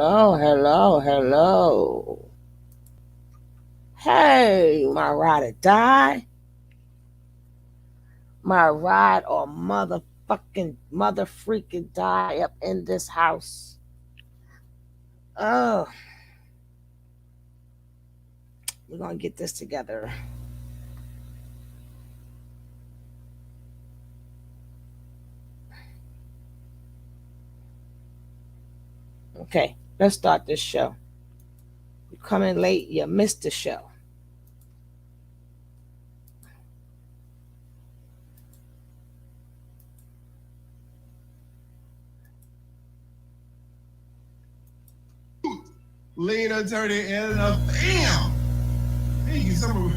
Hello, hello, hello. Hey, my ride or die. My ride or mother freaking die up in this house. Oh, we're gonna get this together. Okay, let's start this show. You come in late, you missed the show. Lean attorney and a bam. Hey, some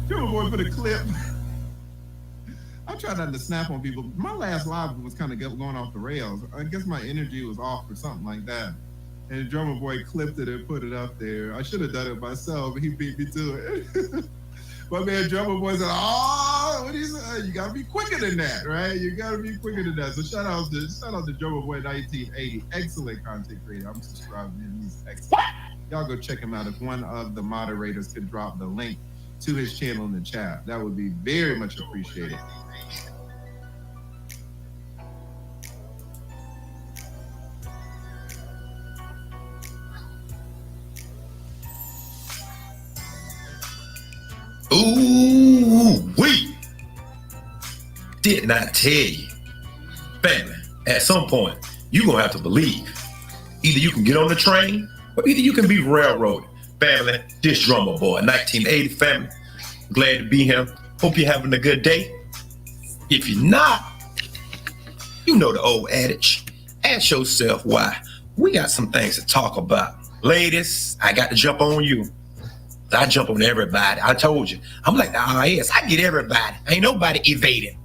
boy put a clip. I try not to snap on people. My last live was kind of going off the rails. I guess my energy was off or something like that. And the drummer boy clipped it and put it up there. I should have done it myself, but he beat me to it. My man drummer boy said, "Oh, what do you say? You gotta be quicker than that, right? You gotta be quicker than that." So shout out to drummer boy 1980, excellent content creator. I'm subscribed to him. He's excellent. Y'all go check him out. If one of the moderators could drop the link to his channel in the chat, that would be very much appreciated. Ooh, wee. Didn't I tell you? Family, at some point, you're going to have to believe. Either you can get on the train, or either you can be railroaded. Family, this drummer boy, 1980 family. Glad to be here. Hope you're having a good day. If you're not, you know the old adage. Ask yourself why. We got some things to talk about. Ladies, I got to jump on you. I jump on everybody. I told you. I'm like the IRS. I get everybody. Ain't nobody evading.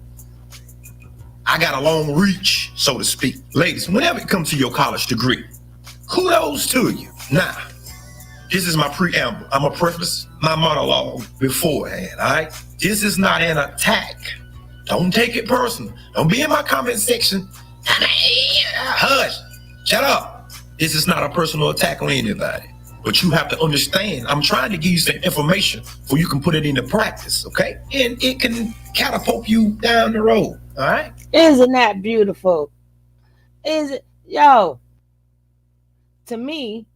I got a long reach, so to speak. Ladies, whenever it comes to your college degree, kudos to you. Now, this is my preamble. I'm going to preface my monologue beforehand, all right? This is not an attack. Don't take it personal. Don't be in my comment section. Hush. Shut up. This is not a personal attack on anybody. But you have to understand, I'm trying to give you some information so you can put it into practice, okay? And it can catapult you down the road, all right? Isn't that beautiful? Is it? Yo, to me,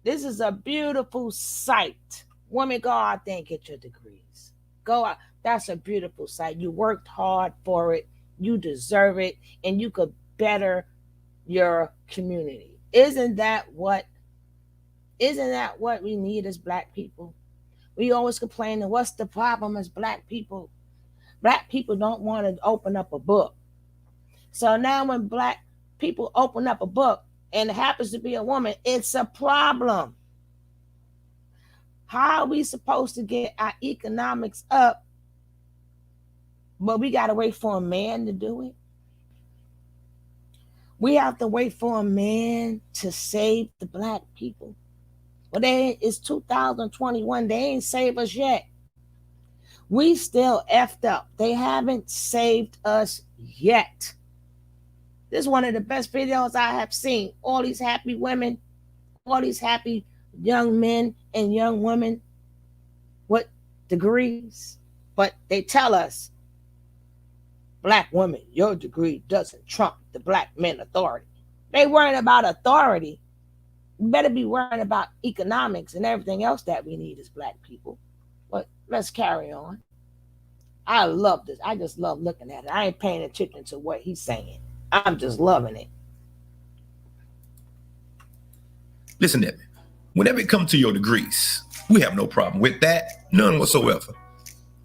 this is a beautiful sight. Women, go out there and get your degrees. Go out. That's a beautiful sight. You worked hard for it. You deserve it. And you could better your community. Isn't that what we need as Black people? We always complain, what's the problem as Black people? Black people don't want to open up a book. So now when Black people open up a book and it happens to be a woman, it's a problem. How are we supposed to get our economics up, but we got to wait for a man to do it? We have to wait for a man to save the Black people. Well, it's 2021. They ain't saved us yet. We still effed up. They haven't saved us yet. This is one of the best videos I have seen. All these happy women, all these happy young men and young women with degrees. But they tell us, Black women, your degree doesn't trump the Black men authority. They worrying about authority. We better be worrying about economics and everything else that we need as Black people. But let's carry on. I love this. I just love looking at it. I ain't paying attention to what he's saying. I'm just loving it. Listen to me. Whenever it comes to your degrees, we have no problem with that. None whatsoever.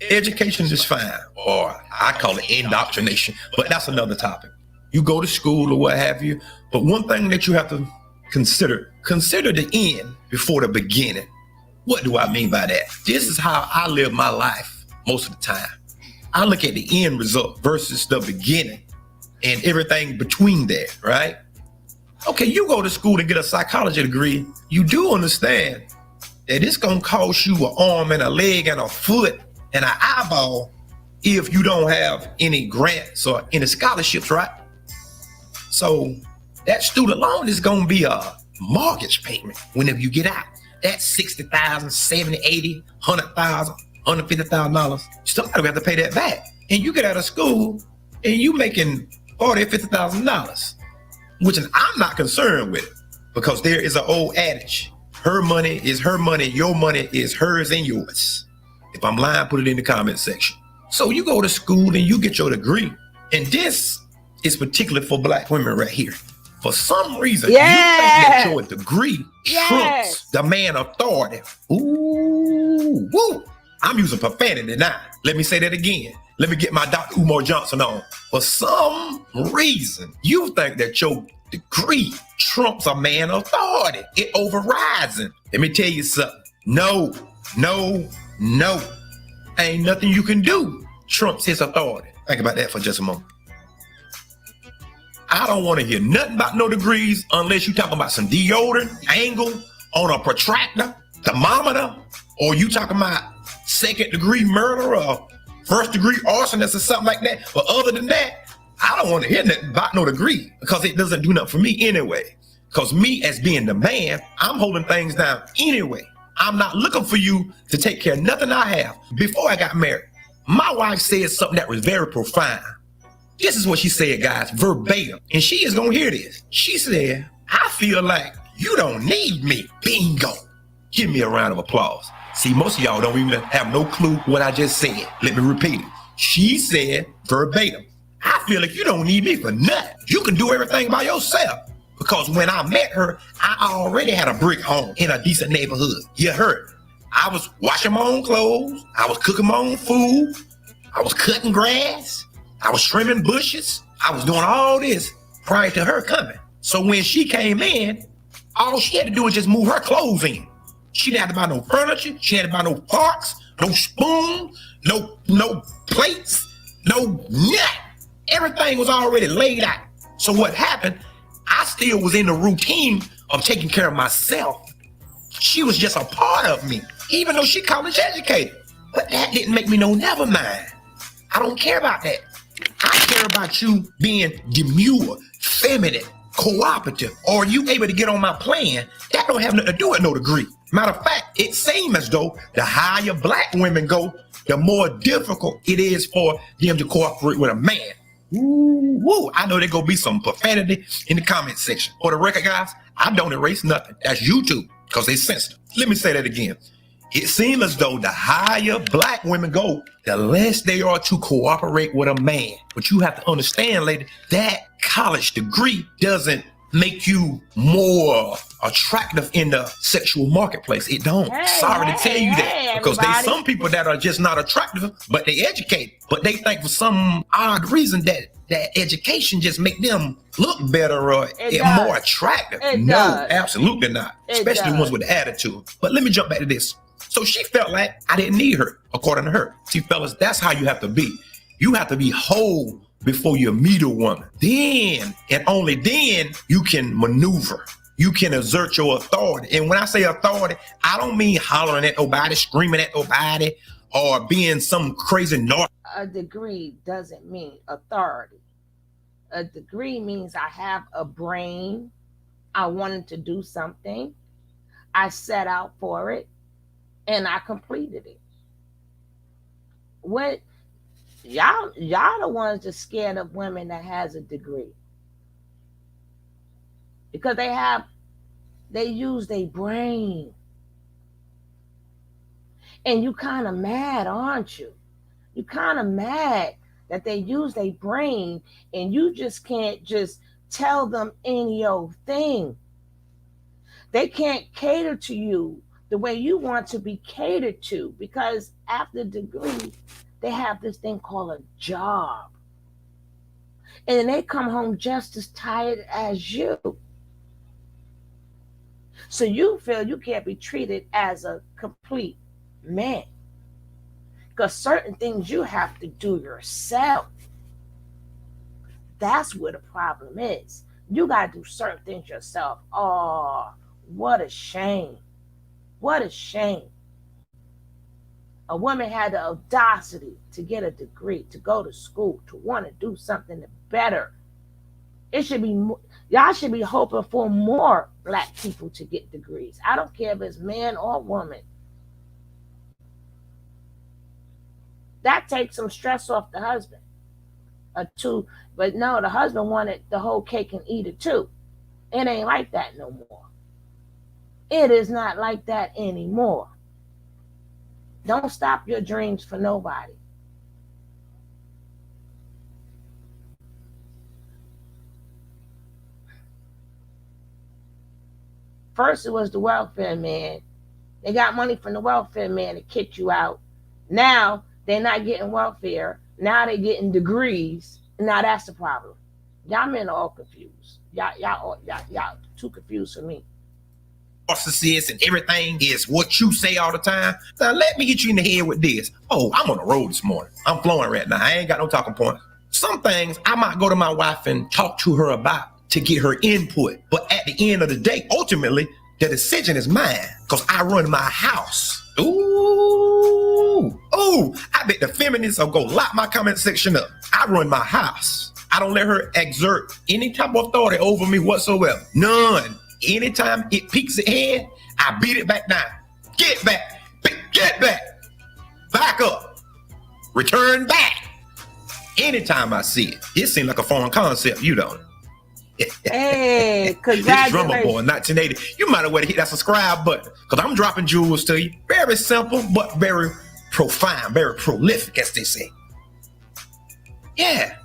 Education is fine, or I call it indoctrination, but that's another topic. You go to school or what have you, but one thing that you have to consider the end before the beginning. What do I mean by that? This is how I live my life most of the time. I look at the end result versus the beginning and everything between there, right? Okay, you go to school to get a psychology degree. You do understand that it's gonna cost you an arm and a leg and a foot and an eyeball if you don't have any grants or any scholarships, right? So that student loan is gonna be a mortgage payment whenever you get out. That's $60,000, $70,000, $80,000, $100,000, $150,000. Somebody will have to pay that back. And you get out of school and you making $40,000, $50,000, which I'm not concerned with, because there is an old adage: her money is her money, your money is hers and yours. If I'm lying, put it in the comment section. So you go to school and you get your degree, and this is particularly for black women right here. For some reason, you think that your degree trumps the man authority. Ooh, woo. I'm using profanity now. Let me say that again. Let me get my Dr. Umar Johnson on. For some reason, you think that your degree trumps a man authority. It overrides him. Let me tell you something. No. Ain't nothing you can do trumps his authority. Think about that for just a moment. I don't want to hear nothing about no degrees unless you talking about some deodorant, angle on a protractor, thermometer, or you talking about second-degree murder or first-degree arsonist or something like that. But other than that, I don't want to hear nothing about no degree, because it doesn't do nothing for me anyway. Because me, as being the man, I'm holding things down anyway. I'm not looking for you to take care of nothing I have. Before I got married, my wife said something that was very profound. This is what she said, guys, verbatim. And she is going to hear this. She said, I feel like you don't need me. Bingo. Give me a round of applause. See, most of y'all don't even have no clue what I just said. Let me repeat it. She said verbatim, I feel like you don't need me for nothing. You can do everything by yourself. Because when I met her, I already had a brick home in a decent neighborhood. You heard. I was washing my own clothes. I was cooking my own food. I was cutting grass. I was trimming bushes. I was doing all this prior to her coming. So when she came in, all she had to do was just move her clothes in. She didn't have to buy no furniture. She didn't have to buy no forks, no spoon, no plates, no nut. Everything was already laid out. So what happened, I still was in the routine of taking care of myself. She was just a part of me, even though she college educated. But that didn't make me no never mind. I don't care about that. I care about you being demure, feminine, cooperative. Are you able to get on my plan? That don't have nothing to do with no degree. Matter of fact, it seems as though the higher black women go, the more difficult it is for them to cooperate with a man. Ooh, woo. I know there's gonna be some profanity in the comment section. For the record, guys, I don't erase nothing. That's YouTube, because they sensitive. Let me say that again. It seems as though the higher black women go, the less they are to cooperate with a man. But you have to understand, lady, that college degree doesn't make you more attractive in the sexual marketplace. It don't. Sorry to tell you that. Because there's some people that are just not attractive, but they educated. But they think for some odd reason that education just make them look better or more attractive. No, absolutely not. Especially the ones with the attitude. But let me jump back to this. So she felt like I didn't need her, according to her. See, fellas, that's how you have to be. You have to be whole before you meet a woman. Then, and only then, you can maneuver. You can exert your authority. And when I say authority, I don't mean hollering at nobody, screaming at nobody, or being some crazy narc. A degree doesn't mean authority. A degree means I have a brain. I wanted to do something. I set out for it. And I completed it. What y'all the ones that's scared of women that has a degree, because they use their brain. And you kind of mad, aren't you? You kind of mad that they use their brain, and you just can't just tell them any old thing. They can't cater to you the way you want to be catered to, because after degree, they have this thing called a job. And they come home just as tired as you. So you feel you can't be treated as a complete man, because certain things you have to do yourself. That's where the problem is. You got to do certain things yourself. Oh, what a shame. What a shame. A woman had the audacity to get a degree, to go to school, to want to do something better. It should be, y'all should be hoping for more black people to get degrees. I don't care if it's man or woman. That takes some stress off the husband. But no, the husband wanted the whole cake and eat it too. It ain't like that no more. It is not like that anymore. Don't stop your dreams for nobody. First, it was the welfare man. They got money from the welfare man to kick you out. Now, they're not getting welfare. Now they're getting degrees. Now that's the problem. Y'all men are all confused. Y'all too confused for me. Narcissist and everything is what you say all the time. Now let me hit you in the head with this. Oh, I'm on the road this morning. I'm flowing right now. I ain't got no talking points. Some things I might go to my wife and talk to her about to get her input. But at the end of the day, ultimately, the decision is mine because I run my house. Ooh, I bet the feminists will go lock my comment section up. I run my house. I don't let her exert any type of authority over me whatsoever. None. Anytime it peeks its head, I beat it back down. Get back. Get back. Back up. Return back. Anytime I see it. It seems like a foreign concept. You don't. Hey, congratulations. This Drummer Boy 1980. You might as well hit that subscribe button because I'm dropping jewels to you. Very simple, but very profound, very prolific, as they say. Yeah.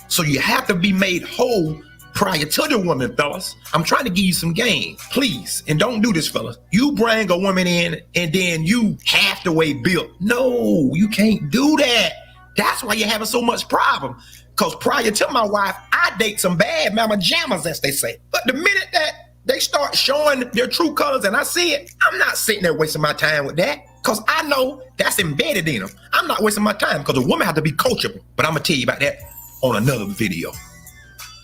So you have to be made whole prior to the woman, fellas. I'm trying to give you some game, please. And don't do this, fellas. You bring a woman in and then you half the way built. No, you can't do that. That's why you're having so much problem. Because prior to my wife, I date some bad mama jammers, as they say. But the minute that they start showing their true colors and I see it, I'm not sitting there wasting my time with that. Because I know that's embedded in them. I'm not wasting my time because a woman has to be coachable. But I'm going to tell you about that on another video.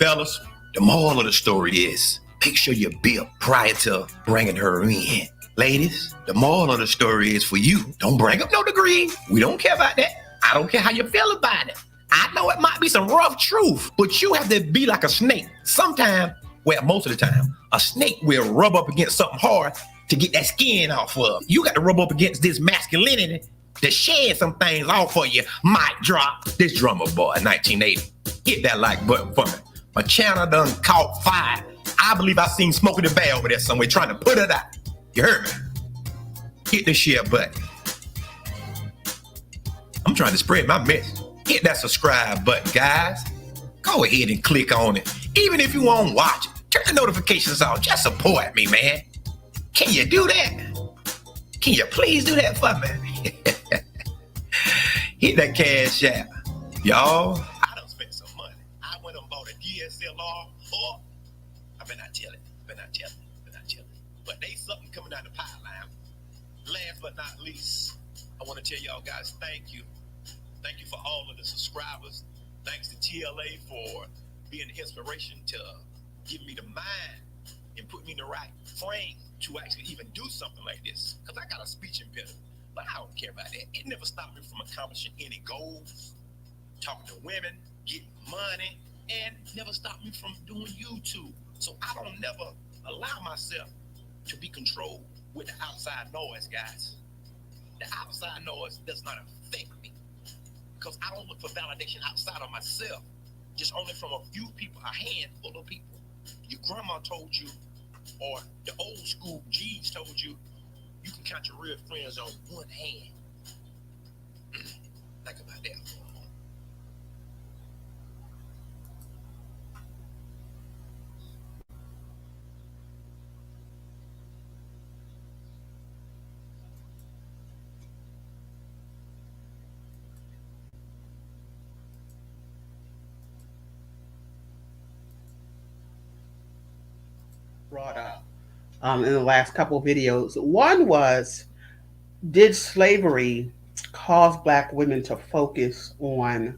Fellas, the moral of the story is make sure you're built prior to bringing her in. Ladies, the moral of the story is for you. Don't bring up no degree. We don't care about that. I don't care how you feel about it. I know it might be some rough truth, but you have to be like a snake. Sometimes, well, most of the time, a snake will rub up against something hard to get that skin off of. You got to rub up against this masculinity to shed some things off for you. Mic drop. This Drummer Boy 1980. Hit that like button for me. My channel done caught fire. I believe I seen Smokey the Bear over there somewhere trying to put it out. You heard me? Hit the share button. I'm trying to spread my message. Hit that subscribe button, guys. Go ahead and click on it. Even if you won't watch it, turn the notifications on. Just support me, man. Can you do that? Can you please do that for me? Hit that cash app. Y'all, I done spent some money. I went and bought a DSLR 4. I better not tell it. But they something coming out the pipeline. Last but not least, I want to tell y'all guys thank you. Thank you for all of the subscribers. Thanks to TLA for being the inspiration to give me the mind and put me in the right frame to actually even do something like this. Because I got a speech impediment, but I don't care about that. It never stopped me from accomplishing any goals, talking to women, getting money, and never stopped me from doing YouTube. So I don't never allow myself to be controlled with the outside noise, guys. The outside noise does not affect me. Because I don't look for validation outside of myself, just only from a few people, a handful of people. Your grandma told you, or the old school G's told you, you can count your real friends on one hand. Think about that. Brought up in the last couple of videos. One was, did slavery cause Black women to focus on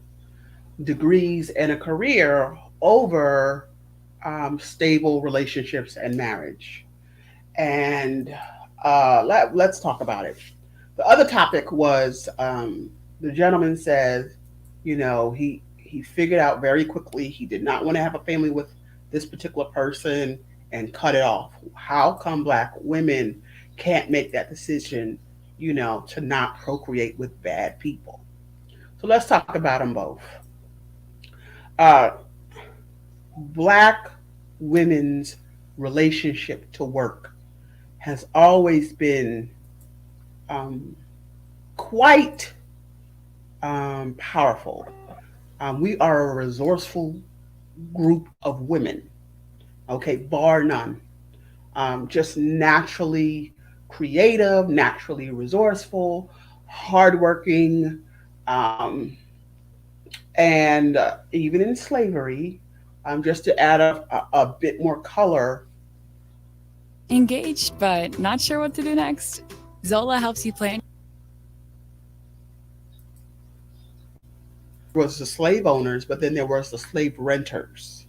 degrees and a career over stable relationships and marriage? And let's talk about it. The other topic was the gentleman says, he figured out very quickly he did not want to have a family with this particular person, and cut it off. How come black women can't make that decision, to not procreate with bad people? So let's talk about them both. Uh, Black women's relationship to work has always been um, quite powerful. We are a resourceful group of women, okay, bar none. Just naturally creative, naturally resourceful, hardworking, um, and even in slavery, just to add a bit more color, Engaged, but not sure what to do next? Zola helps you plan. was the slave owners, but then there was the slave renters.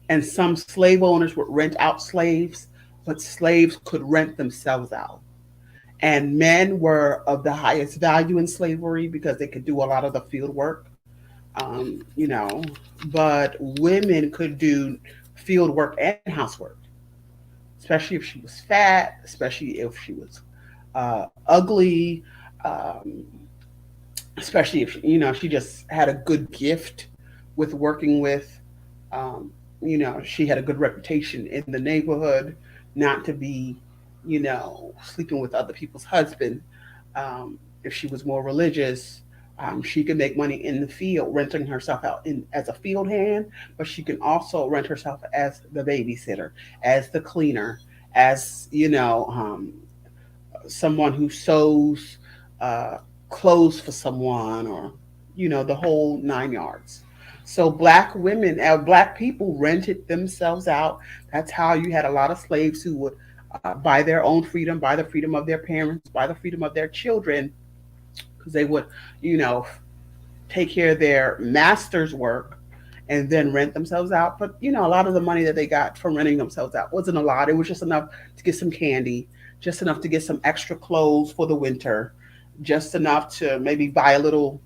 And some slave owners would rent out slaves, but slaves could rent themselves out. And men were of the highest value in slavery because they could do a lot of the field work, you know, but women could do field work and housework, especially if she was fat, especially if she was ugly, um, especially if she just had a good gift with working with. She had a good reputation in the neighborhood, not to be, sleeping with other people's husband. If she was more religious, she could make money in the field, renting herself out as a field hand, but she can also rent herself as the babysitter, as the cleaner, as someone who sews uh, clothes for someone, or the whole 9 yards. So black women, black people rented themselves out. That's how you had a lot of slaves who would buy their own freedom, buy the freedom of their parents, buy the freedom of their children, because they would, you know, take care of their master's work and then rent themselves out. But a lot of the money that they got from renting themselves out wasn't a lot. It was just enough to get some candy, just enough to get some extra clothes for the winter, just enough to maybe buy a little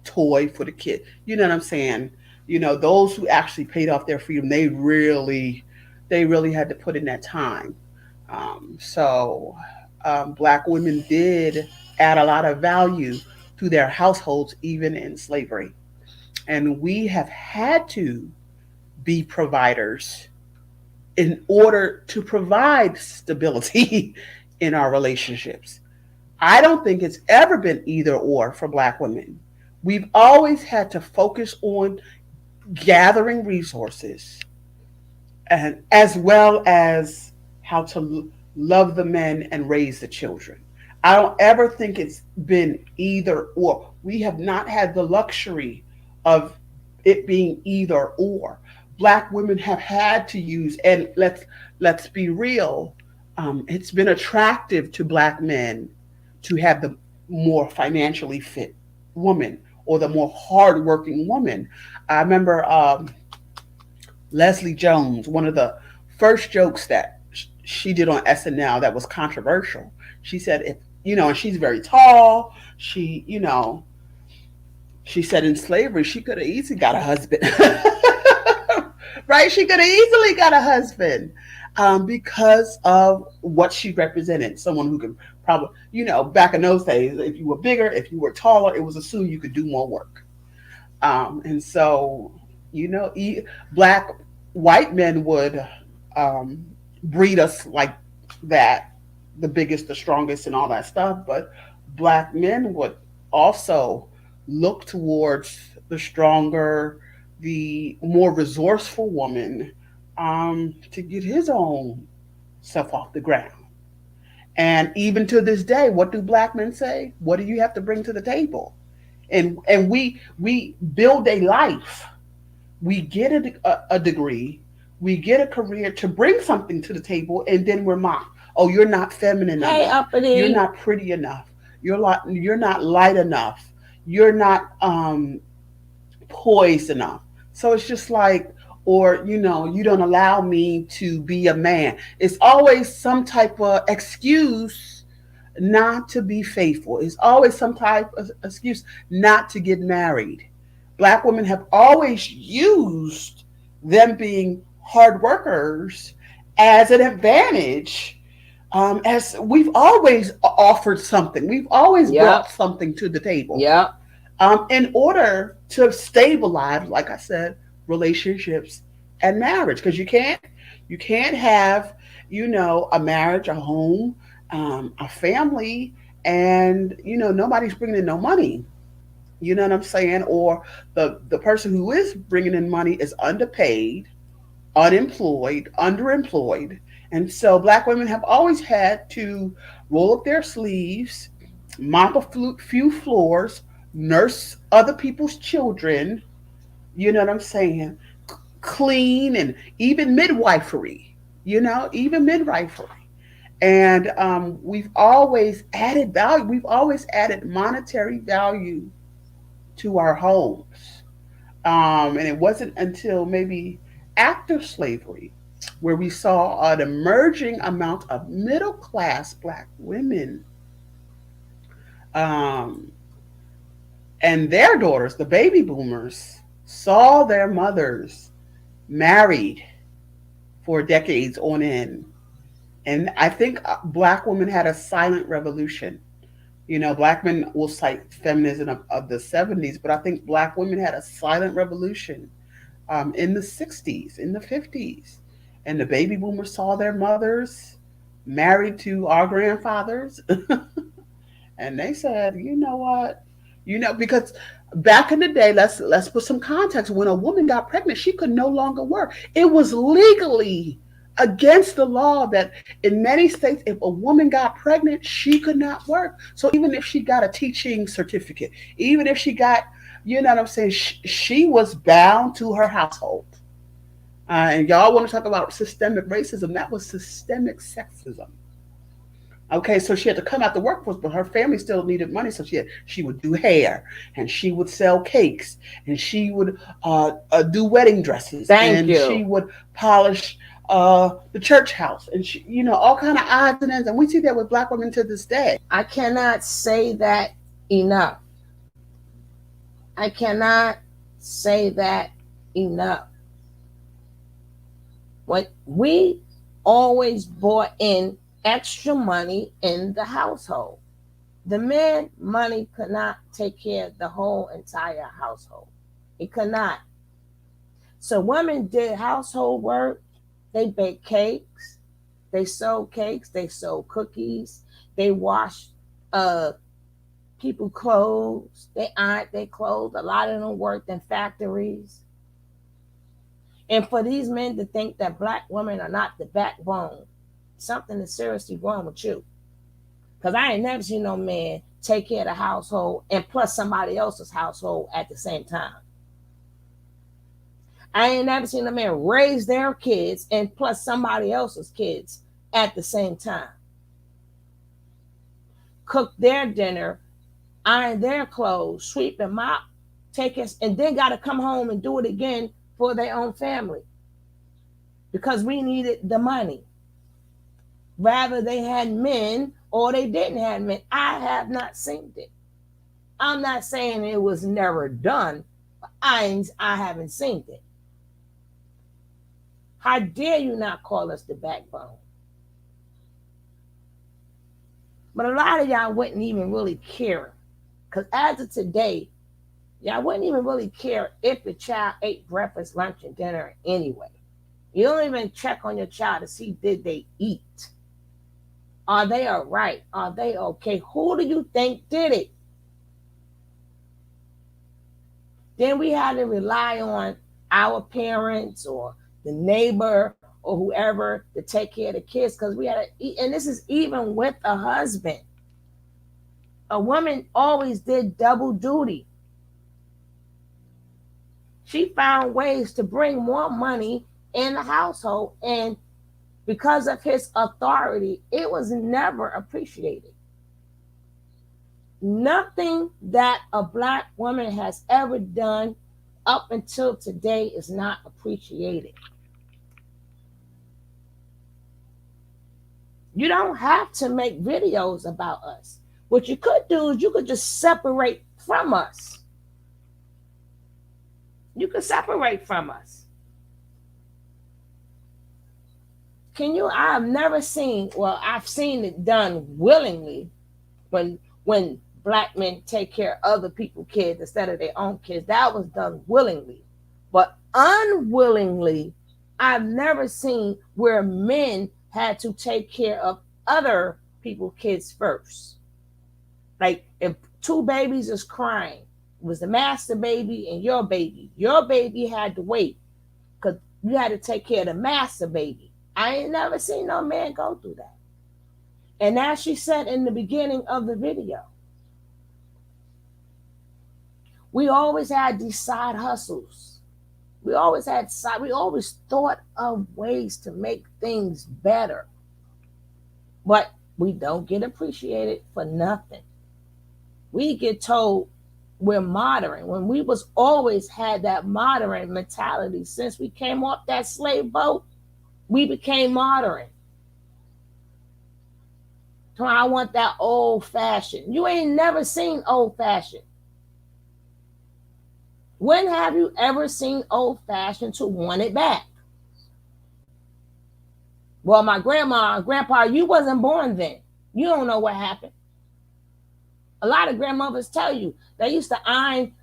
toy for the kid. You know what I'm saying? Those who actually paid off their freedom, they really had to put in that time. Black women did add a lot of value to their households, even in slavery. And we have had to be providers in order to provide stability in our relationships. I don't think it's ever been either or for Black women. We've always had to focus on gathering resources, and as well as how to love the men and raise the children. I don't ever think it's been either or. We have not had the luxury of it being either or. Black women have had to use, and let's be real, it's been attractive to Black men to have the more financially fit woman or the more hardworking woman. I remember Leslie Jones, one of the first jokes that she did on SNL that was controversial. She said, and she's very tall. She said in slavery, she could have easily got a husband. Right? She could have easily got a husband because of what she represented. Someone who could probably, back in those days, if you were bigger, if you were taller, it was assumed you could do more work. And so, Black white men would breed us like that, the biggest, the strongest, and all that stuff. But Black men would also look towards the stronger, the more resourceful woman to get his own self off the ground. And even to this day, what do Black men say? What do you have to bring to the table? And we build a life. We get a degree, we get a career to bring something to the table, and then we're mocked. Oh, you're not feminine Hey, enough. uppity. You're not pretty enough. You're not light enough. You're not poised enough. So it's just like, or you don't allow me to be a man. It's always some type of excuse not to be faithful. It's always some type of excuse not to get married. Black women have always used them being hard workers as an advantage. As we've always offered something, we've always brought Yep. something to the table Yep. in order to stabilize, like I said, relationships and marriage. Because you can't have, a marriage, a home, a family, and nobody's bringing in no money. You know what I'm saying? Or the person who is bringing in money is underpaid, unemployed, underemployed. And so black women have always had to roll up their sleeves, mop a few floors, nurse other people's children, you know what I'm saying? Clean, and even midwifery, even midwifery. And we've always added value, we've always added monetary value to our homes. And it wasn't until maybe after slavery where we saw an emerging amount of middle class black women um, and their daughters, the baby boomers, saw their mothers married for decades on end. And I think black women had a silent revolution. Black men will cite feminism of the 70s, but I think black women had a silent revolution in the 60s, in the 50s. And the baby boomers saw their mothers married to our grandfathers. And they said, you know what? Because back in the day, let's put some context. When a woman got pregnant, she could no longer work. It was legally against the law that in many states, if a woman got pregnant, she could not work. So even if she got a teaching certificate, even if she got, you know what I'm saying, she was bound to her household. And y'all want to talk about systemic racism? That was systemic sexism. Okay, so she had to come out the workforce, but her family still needed money, so she would do hair, and she would sell cakes, and she would do wedding dresses, Thank and she you. would polish the church house, and all kind of odds and ends, and we see that with black women to this day. I cannot say that enough. I cannot say that enough. When we always brought in extra money in the household, the man money could not take care of the whole entire household. It could not. So women did household work. They baked cakes. They sold cakes. They sold cookies. They washed people clothes. They ironed their clothes. A lot of them worked in factories. And for these men to think that black women are not the backbone, something is seriously wrong with you. Because I ain't never seen no man take care of the household and plus somebody else's household at the same time. I ain't never seen a man raise their kids and plus somebody else's kids at the same time. Cook their dinner, iron their clothes, sweep and mop, take us, and then got to come home and do it again for their own family because we needed the money. Rather, they had men or they didn't have men. I have not seen it. I'm not saying it was never done, but I haven't seen it. How dare you not call us the backbone? But a lot of y'all wouldn't even really care. Because as of today, y'all wouldn't even really care if the child ate breakfast, lunch, and dinner anyway. You don't even check on your child to see did they eat. Are they all right? Are they okay? Who do you think did it? Then we had to rely on our parents or the neighbor or whoever to take care of the kids because we had to eat. And this is even with a husband. A woman always did double duty. She found ways to bring more money in the household, and because of his authority, it was never appreciated. Nothing that a black woman has ever done up until today is not appreciated. You don't have to make videos about us. What you could do is you could just separate from us. You could separate from us. Can you? I've never seen. Well, I've seen it done willingly, when black men take care of other people's kids instead of their own kids. That was done willingly, but unwillingly, I've never seen where men had to take care of other people's kids first. Like if two babies is crying, it was the master baby and your baby. Your baby had to wait because you had to take care of the master baby. I ain't never seen no man go through that. And as she said in the beginning of the video, we always had these side hustles. We always thought of ways to make things better. But we don't get appreciated for nothing. We get told we're modern when we was always had that modern mentality. Since we came off that slave boat, we became modern. So I want that old fashioned. You ain't never seen old fashioned. When have you ever seen old fashioned to want it back? Well, my grandma and grandpa, you wasn't born then. You don't know what happened. A lot of grandmothers tell you they used to iron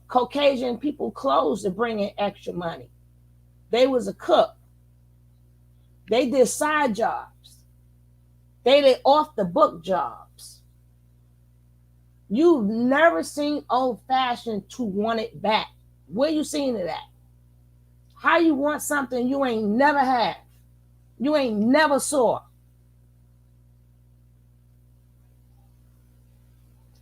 Caucasian people clothes to bring in extra money. They was a cook. They did side jobs. They did off the book jobs. You've never seen old fashioned to want it back. Where you seen it at? How you want something you ain't never had? You ain't never saw.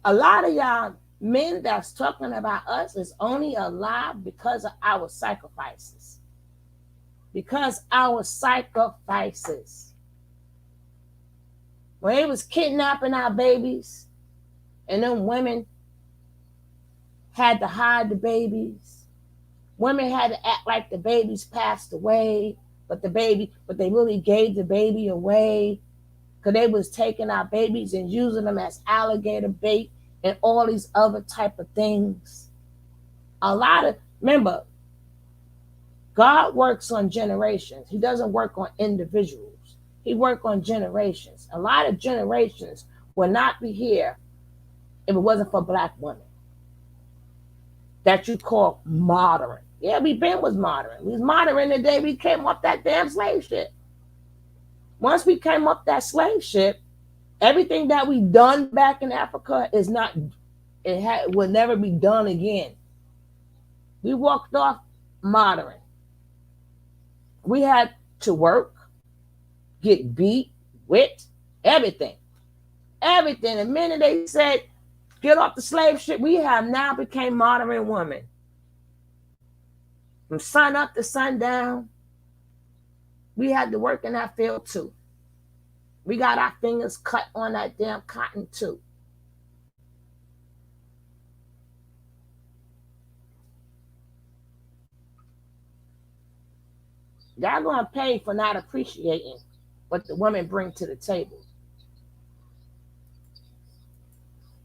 A lot of y'all men that's talking about us is only alive because of our sacrifices. Because our sacrifices. When they was kidnapping our babies, and then women had to hide the babies. Women had to act like the babies passed away, but they really gave the baby away because they was taking our babies and using them as alligator bait and all these other type of things. Remember, God works on generations. He doesn't work on individuals. He works on generations. A lot of generations will not be here if it wasn't for black women that you call modern. Yeah, we been was modern. We was modern the day we came off that damn slave ship. Once we came off that slave ship, everything that we done back in Africa will never be done again. We walked off modern. We had to work, get beat, whipped, everything. Everything. The minute they said, get off the slave ship, we have now became modern women. From sun up to sundown, we had to work in that field too. We got our fingers cut on that damn cotton too. Y'all gonna pay for not appreciating what the women bring to the table.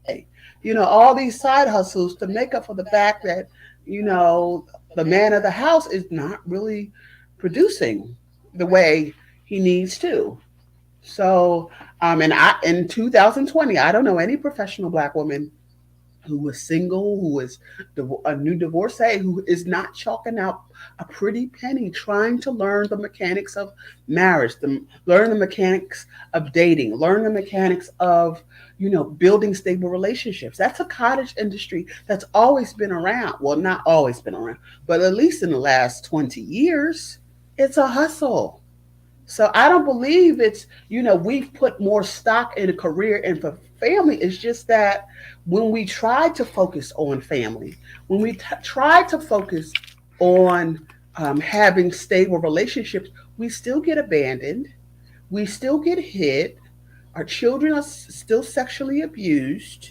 Hey, all these side hustles to make up for the fact that, the man of the house is not really producing the way he needs to. So, in 2020, I don't know any professional black woman who was single, who is a new divorcee, who is not chalking out a pretty penny trying to learn the mechanics of marriage, learn the mechanics of dating, learn the mechanics of, building stable relationships. That's a cottage industry that's always been around. Well, not always been around, but at least in the last 20 years, it's a hustle. So I don't believe it's, we've put more stock in a career and for family. It's just that when we try to focus on family, when we try to focus on having stable relationships, we still get abandoned. We still get hit. Our children are still sexually abused.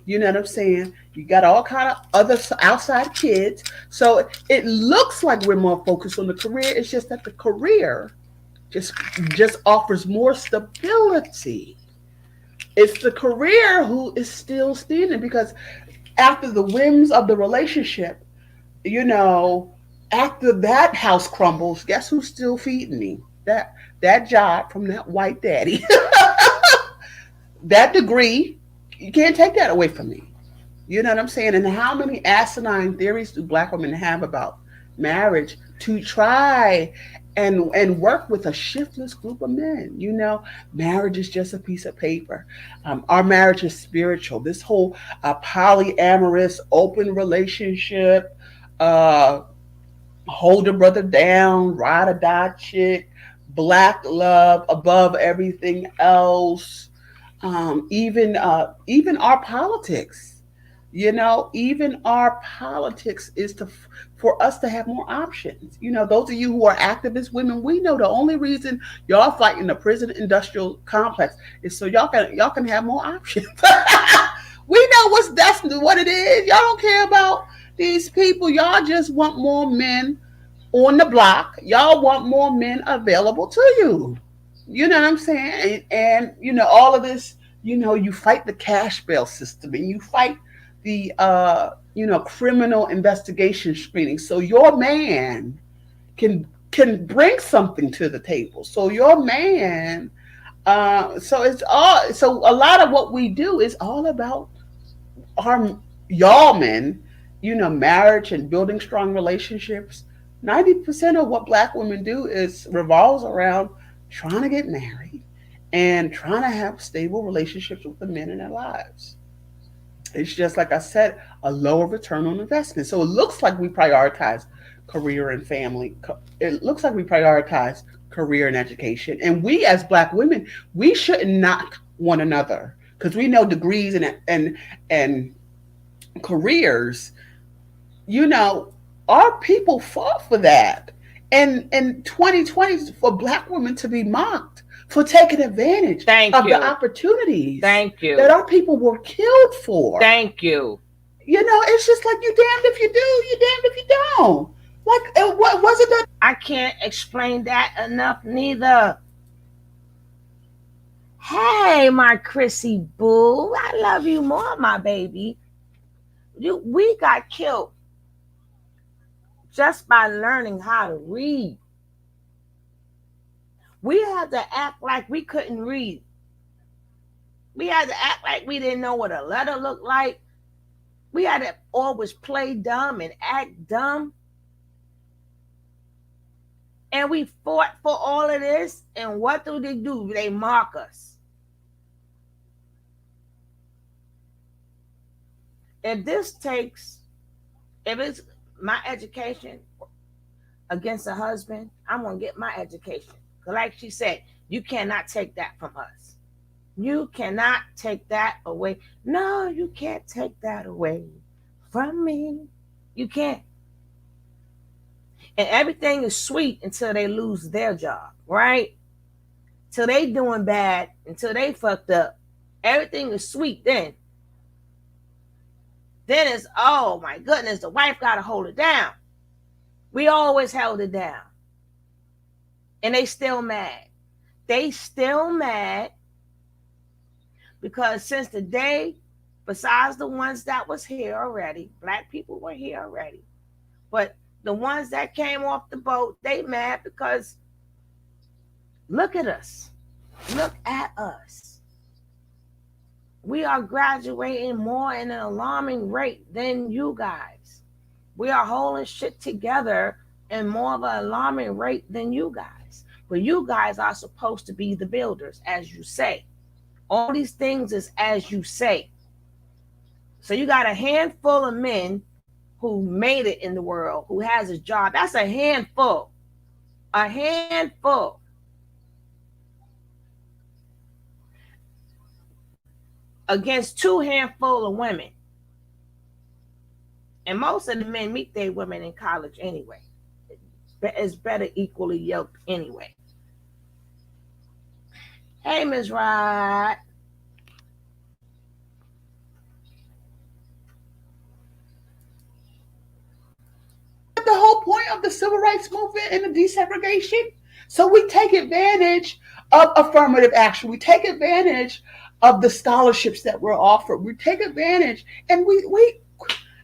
You know what I'm saying? You got all kind of other outside kids. So it looks like we're more focused on the career. It's just that the career just offers more stability. It's the career who is still standing because after the whims of the relationship, after that house crumbles, guess who's still feeding me? that job from that white daddy, that degree, you can't take that away from me. You know what I'm saying? And how many asinine theories do black women have about marriage to try and work with a shiftless group of men? You know, marriage is just a piece of paper. Our marriage is spiritual. This whole polyamorous, open relationship, uh, hold a brother down, ride or die chick, black love above everything else. Even our politics, you know, even our politics is for us to have more options. You know, those of you who are activist women, we know the only reason y'all fighting the prison industrial complex is so y'all can have more options. We know that's what it is. Y'all don't care about these people. Y'all just want more men on the block. Y'all want more men available to you. You know what I'm saying? And you know, all of this, you know, you fight the cash bail system and you fight the criminal investigation screening. So your man can bring something to the table. So your man so a lot of what we do is all about our y'all men, you know, marriage and building strong relationships. 90% of what black women do is revolves around trying to get married and trying to have stable relationships with the men in their lives. It's just like I said, a lower return on investment. So it looks like we prioritize career and family. It looks like we prioritize career and education. And we as black women, we shouldn't knock one another because we know degrees and careers, you know, our people fought for that. And in 2020, for black women to be mocked for taking advantage of the opportunities that our people were killed for. Thank you. You know, it's just like you damned if you do, you damned if you don't. Like, what was it that I can't explain that enough neither. Hey, my Chrissy boo, I love you more, my baby. We got killed just by learning how to read. We had to act like we couldn't read. We had to act like we didn't know what a letter looked like. We had to always play dumb and act dumb. And we fought for all of this. And what do? They mock us. If it's my education against a husband, I'm going to get my education. Like she said, you cannot take that from us. You cannot take that away. No, you can't take that away from me. You can't. And everything is sweet until they lose their job, right? Till they doing bad, until they fucked up. Everything is sweet then. Then it's, oh my goodness, the wife got to hold it down. We always held it down. And they still mad. They still mad because since the day, besides the ones that was here already, black people were here already. But the ones that came off the boat, they mad because look at us. Look at us. We are graduating more in an alarming rate than you guys. We are holding shit together in more of an alarming rate than you guys. But you guys are supposed to be the builders, as you say. All these things is as you say. So you got a handful of men who made it in the world, who has a job. That's a handful. A handful. Against two handful of women. And most of the men meet their women in college anyway. It's better equally yoked anyway. Hey, Ms. Rod. the whole point of the civil rights movement and the desegregation? So we take advantage of affirmative action. We take advantage of the scholarships that were offered. We take advantage, and we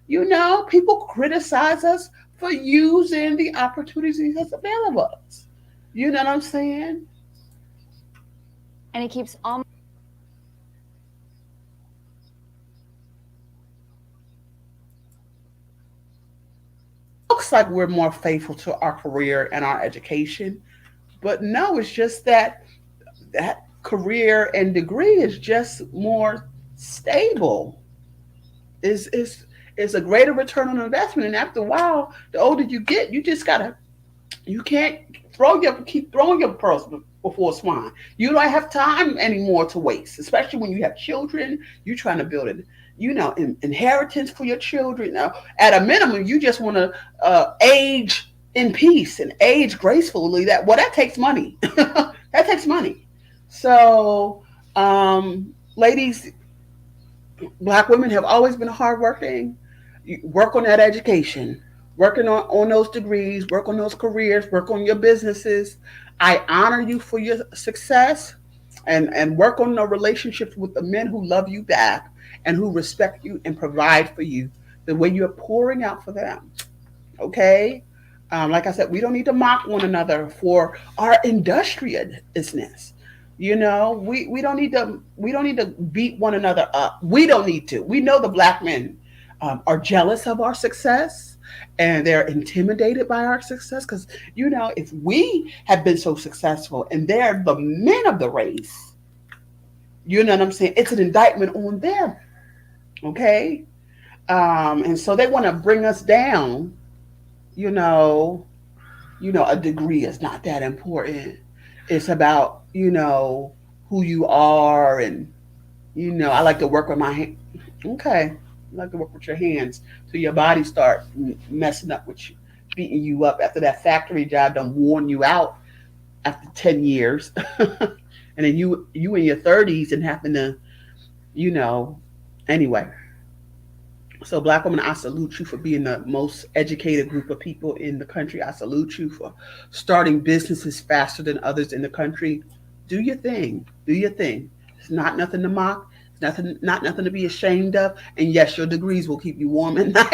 you know, people criticize us for using the opportunities that's available to us. You know what I'm saying? And it keeps all Looks like we're more faithful to our career and our education, but no, it's just that that career and degree is just more stable. Is a greater return on investment, and after a while, the older you get, you just gotta you can't keep throwing your pearls before swine. You don't have time anymore to waste, especially when you have children. You're trying to build an inheritance for your children. Now, at a minimum, you just want to age in peace and age gracefully. That takes money. That takes money. So, ladies, black women have always been hardworking. You work on that education, working on those degrees, work on those careers, work on your businesses. I honor you for your success, and work on the relationships with the men who love you back and who respect you and provide for you the way you're pouring out for them. Okay? Like I said, we don't need to mock one another for our industriousness. We don't need to beat one another up. We don't need to. We know the black men are jealous of our success and they're intimidated by our success because if we have been so successful and they're the men of the race, you know what I'm saying? It's an indictment on them. Okay, and so they want to bring us down. You know, a degree is not that important. It's about who you are, and I like to work with my hand. Okay, I like to work with your hands till your body start messing up with you, beating you up after that factory job done worn you out after 10 years, and then you in your 30s and having to, anyway. So, black women, I salute you for being the most educated group of people in the country. I salute you for starting businesses faster than others in the country. Do your thing. Do your thing. It's not nothing to mock. It's not nothing to be ashamed of. And yes, your degrees will keep you warm at night.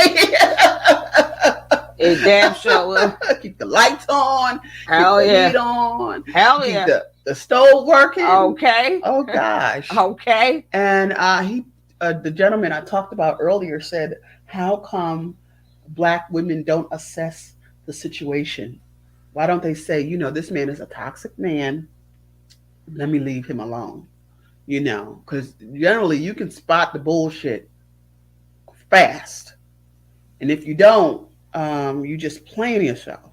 It damn sure will. Keep the lights on. Hell keep the yeah. heat on. Hell keep yeah. the stove working. Okay. Oh gosh. Okay. And the gentleman I talked about earlier said, how come black women don't assess the situation? Why don't they say, this man is a toxic man. Let me leave him alone. Because generally you can spot the bullshit fast. And if you don't, you just playing yourself.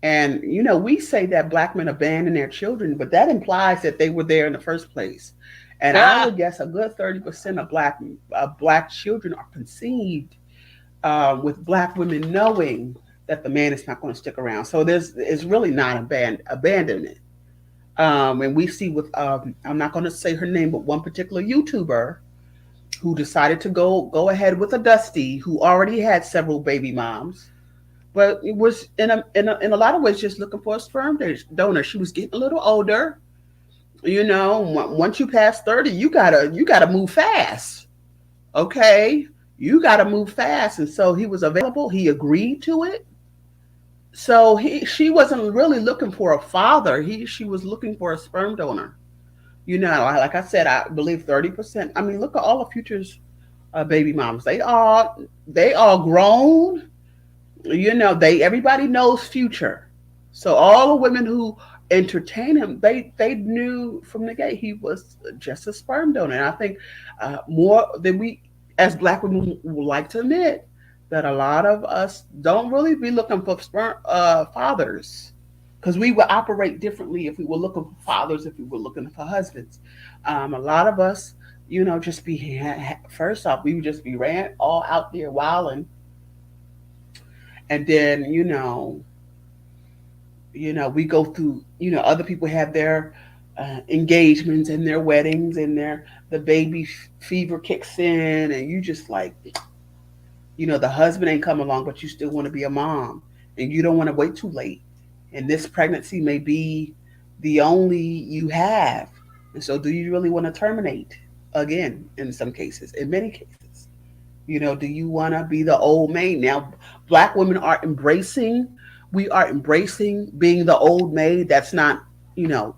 And, we say that black men abandon their children, but that implies that they were there in the first place. And I would guess a good 30% of black children are conceived with black women knowing that the man is not going to stick around. So it's really not abandonment. And we see with I'm not going to say her name, but one particular YouTuber who decided to go ahead with a Dusty who already had several baby moms, but it was in a lot of ways just looking for a sperm donor. She was getting a little older. Once you pass 30, you gotta move fast. Okay, you gotta move fast. And so he was available. He agreed to it. So she wasn't really looking for a father. She was looking for a sperm donor. Like I said, I believe 30%. I mean, look at all the Future's baby moms. They all grown. Everybody knows Future. So all the women who entertain him, they knew from the gate he was just a sperm donor. And I think more than we as black women would like to admit, that a lot of us don't really be looking for sperm fathers, because we would operate differently if we were looking for fathers, if we were looking for husbands. A lot of us, just be first off, we would just be ran all out there wilding, and then we go through, other people have their engagements and their weddings and the baby fever kicks in, and you just like, the husband ain't come along, but you still want to be a mom, and you don't want to wait too late. And this pregnancy may be the only you have. And so do you really want to terminate again in some cases, in many cases? Do you want to be the old maid? Now, black women are embracing We are embracing being the old maid. That's not,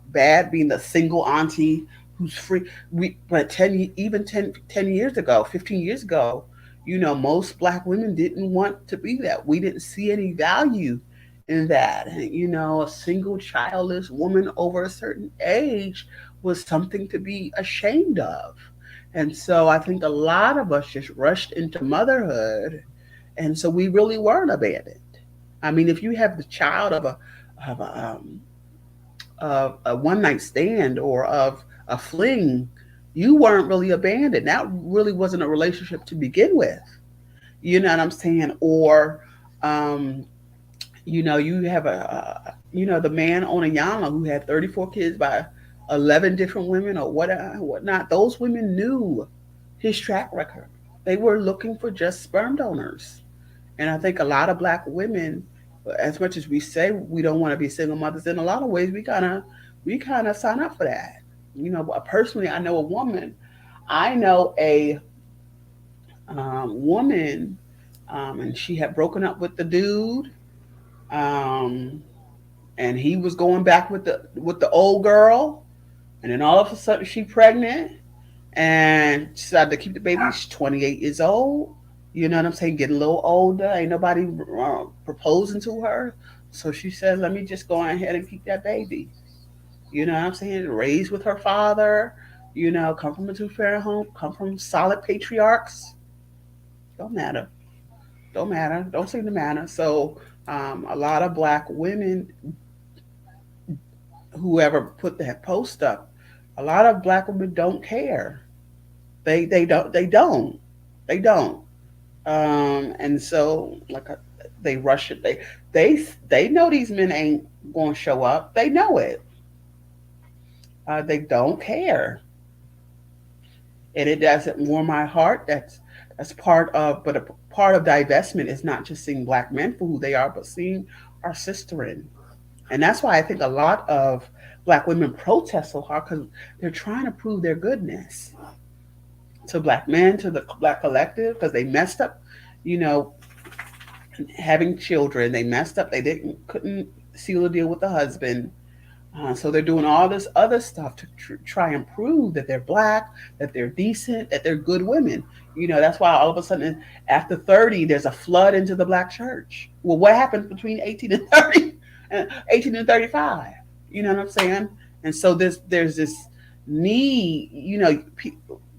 bad. Being the single auntie who's free. But 10 years ago, 15 years ago, most black women didn't want to be that. We didn't see any value in that. And, a single childless woman over a certain age was something to be ashamed of. And so I think a lot of us just rushed into motherhood. And so we really weren't abandoned. I mean, if you have the child of a one night stand or of a fling, you weren't really abandoned. That really wasn't a relationship to begin with. You know what I'm saying? Or, you have the man on Ayala who had 34 kids by 11 different women or whatnot. Those women knew his track record. They were looking for just sperm donors. And I think a lot of black women, as much as we say we don't want to be single mothers, in a lot of ways we kind of sign up for that. Personally, I know a woman. I know a woman, and she had broken up with the dude, and he was going back with the old girl, and then all of a sudden she pregnant, and she decided to keep the baby. She's 28 years old. You know what I'm saying? Getting a little older. Ain't nobody proposing to her. So she said, let me just go ahead and keep that baby. You know what I'm saying? Raised with her father, come from a two-parent home, come from solid patriarchs. Don't matter. Don't matter. Don't seem to matter. So a lot of black women, whoever put that post up, a lot of black women don't care. They don't. And so they rush it. They know these men ain't going to show up. They know it. They don't care, and it doesn't warm my heart. That's but a part of divestment is not just seeing black men for who they are, but seeing our sisterin. And that's why I think a lot of black women protest so hard, because they're trying to prove their goodness to black men, to the black collective, because they messed up, having children. They messed up. They couldn't seal a deal with the husband. So they're doing all this other stuff to try and prove that they're black, that they're decent, that they're good women. That's why all of a sudden after 30, there's a flood into the black church. Well, what happened between 18 and 30, 18 and 35? You know what I'm saying? And so there's this need,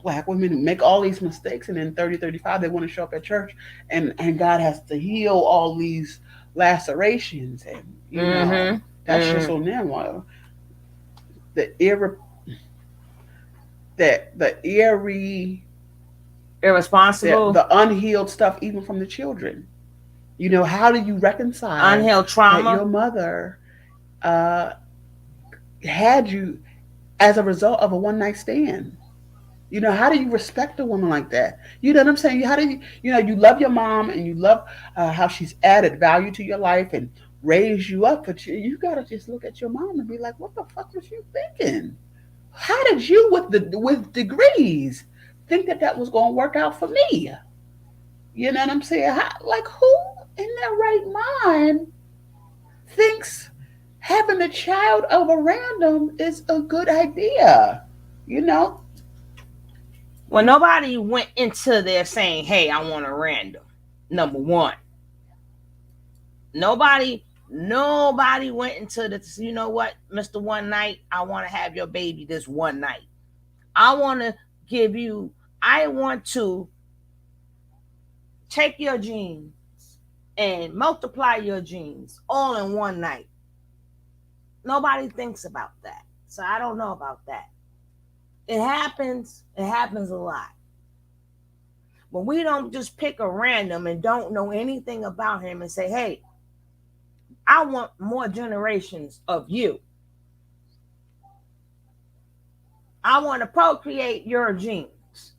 black women make all these mistakes, and then 30, 35, they want to show up at church, and God has to heal all these lacerations, and that's just on them. Irresponsible, the unhealed stuff, even from the children. How do you reconcile unhealed trauma that your mother had you as a result of a one night stand? How do you respect a woman like that? You know what I'm saying? How do you love your mom, and you love how she's added value to your life and raised you up, but you got to just look at your mom and be like, what the fuck was you thinking? How did you, with degrees, think that was going to work out for me? You know what I'm saying? Who in their right mind thinks having a child of a random is a good idea? Well, nobody went into there saying, hey, I want a random. Number one. Nobody went into this, you know what, Mr. One Night, I want to have your baby this one night. I want to take your genes and multiply your genes all in one night. Nobody thinks about that. So I don't know about that. It happens a lot. But we don't just pick a random and don't know anything about him and say, hey, I want more generations of you. I want to procreate your genes.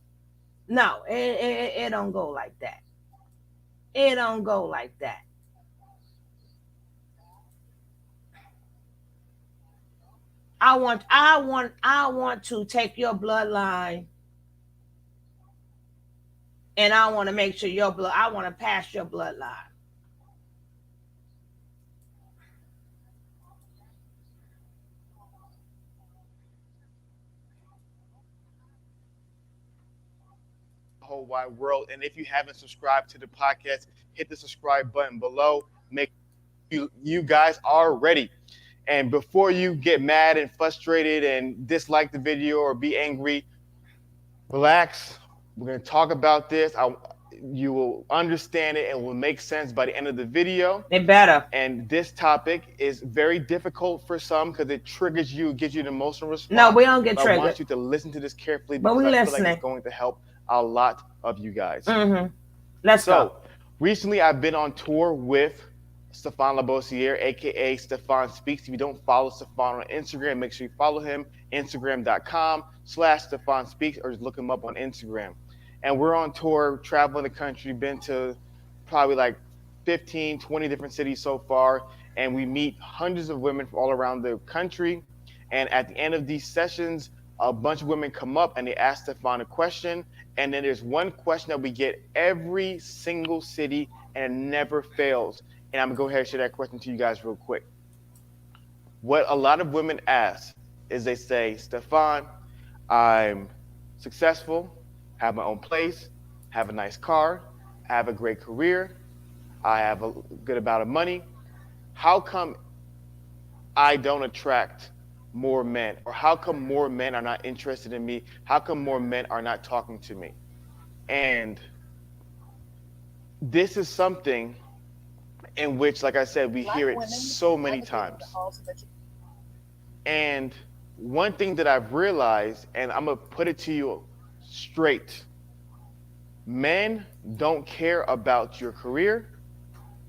No, it don't go like that. It don't go like that. I want to take your bloodline, and I want to make sure I want to pass your bloodline. whole wide world. And if you haven't subscribed to the podcast, hit the subscribe button below. Make you guys are ready. And before you get mad and frustrated and dislike the video or be angry, relax. We're going to talk about this. You will understand it and will make sense by the end of the video. They better. And this topic is very difficult for some because it triggers you, gives you an emotional response. No, we don't get But triggered. I want you to listen to this carefully But because we I feel like listening. it's going to help a lot of you guys. Mm-hmm. Let's go. So, recently I've been on tour with Stefan Labossiere, aka Stefan Speaks. If you don't follow Stefan on Instagram, make sure you follow him. Instagram.com/Stefan Speaks, or just look him up on Instagram. And we're on tour, traveling the country, been to probably like 15, 20 different cities so far. And we meet hundreds of women from all around the country. And at the end of these sessions, a bunch of women come up and they ask Stefan a question. And then there's one question that we get every single city, and it never fails. And I'm gonna go ahead and share that question to you guys real quick. What a lot of women ask is they say, Stefan, I'm successful, have my own place, have a nice car, I have a great career, I have a good amount of money. How come I don't attract more men? Or how come more men are not interested in me? How come more men are not talking to me? And this is something in which, like I said, we hear it so many times. And one thing that I've realized, and I'm going to put it to you straight, men don't care about your career,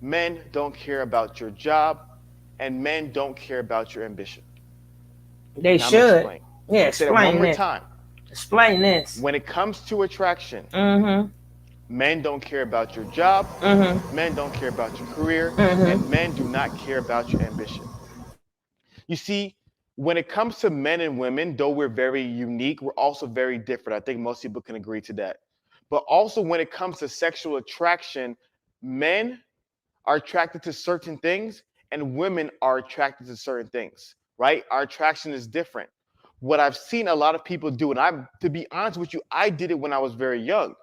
men don't care about your job, and men don't care about your ambition. They Now, should. explain. Yeah, Say that one explain more this. time. Explain this. When it comes to attraction, Mm-hmm. men don't care about your job, Mm-hmm. men don't care about your career, Mm-hmm. and men do not care about your ambition. You see, when it comes to men and women, though we're very unique, we're also very different. I think most people can agree to that. But also when it comes to sexual attraction, men are attracted to certain things and women are attracted to certain things, right? Our attraction is different. What I've seen a lot of people do, and to be honest with you, I did it when I was very young,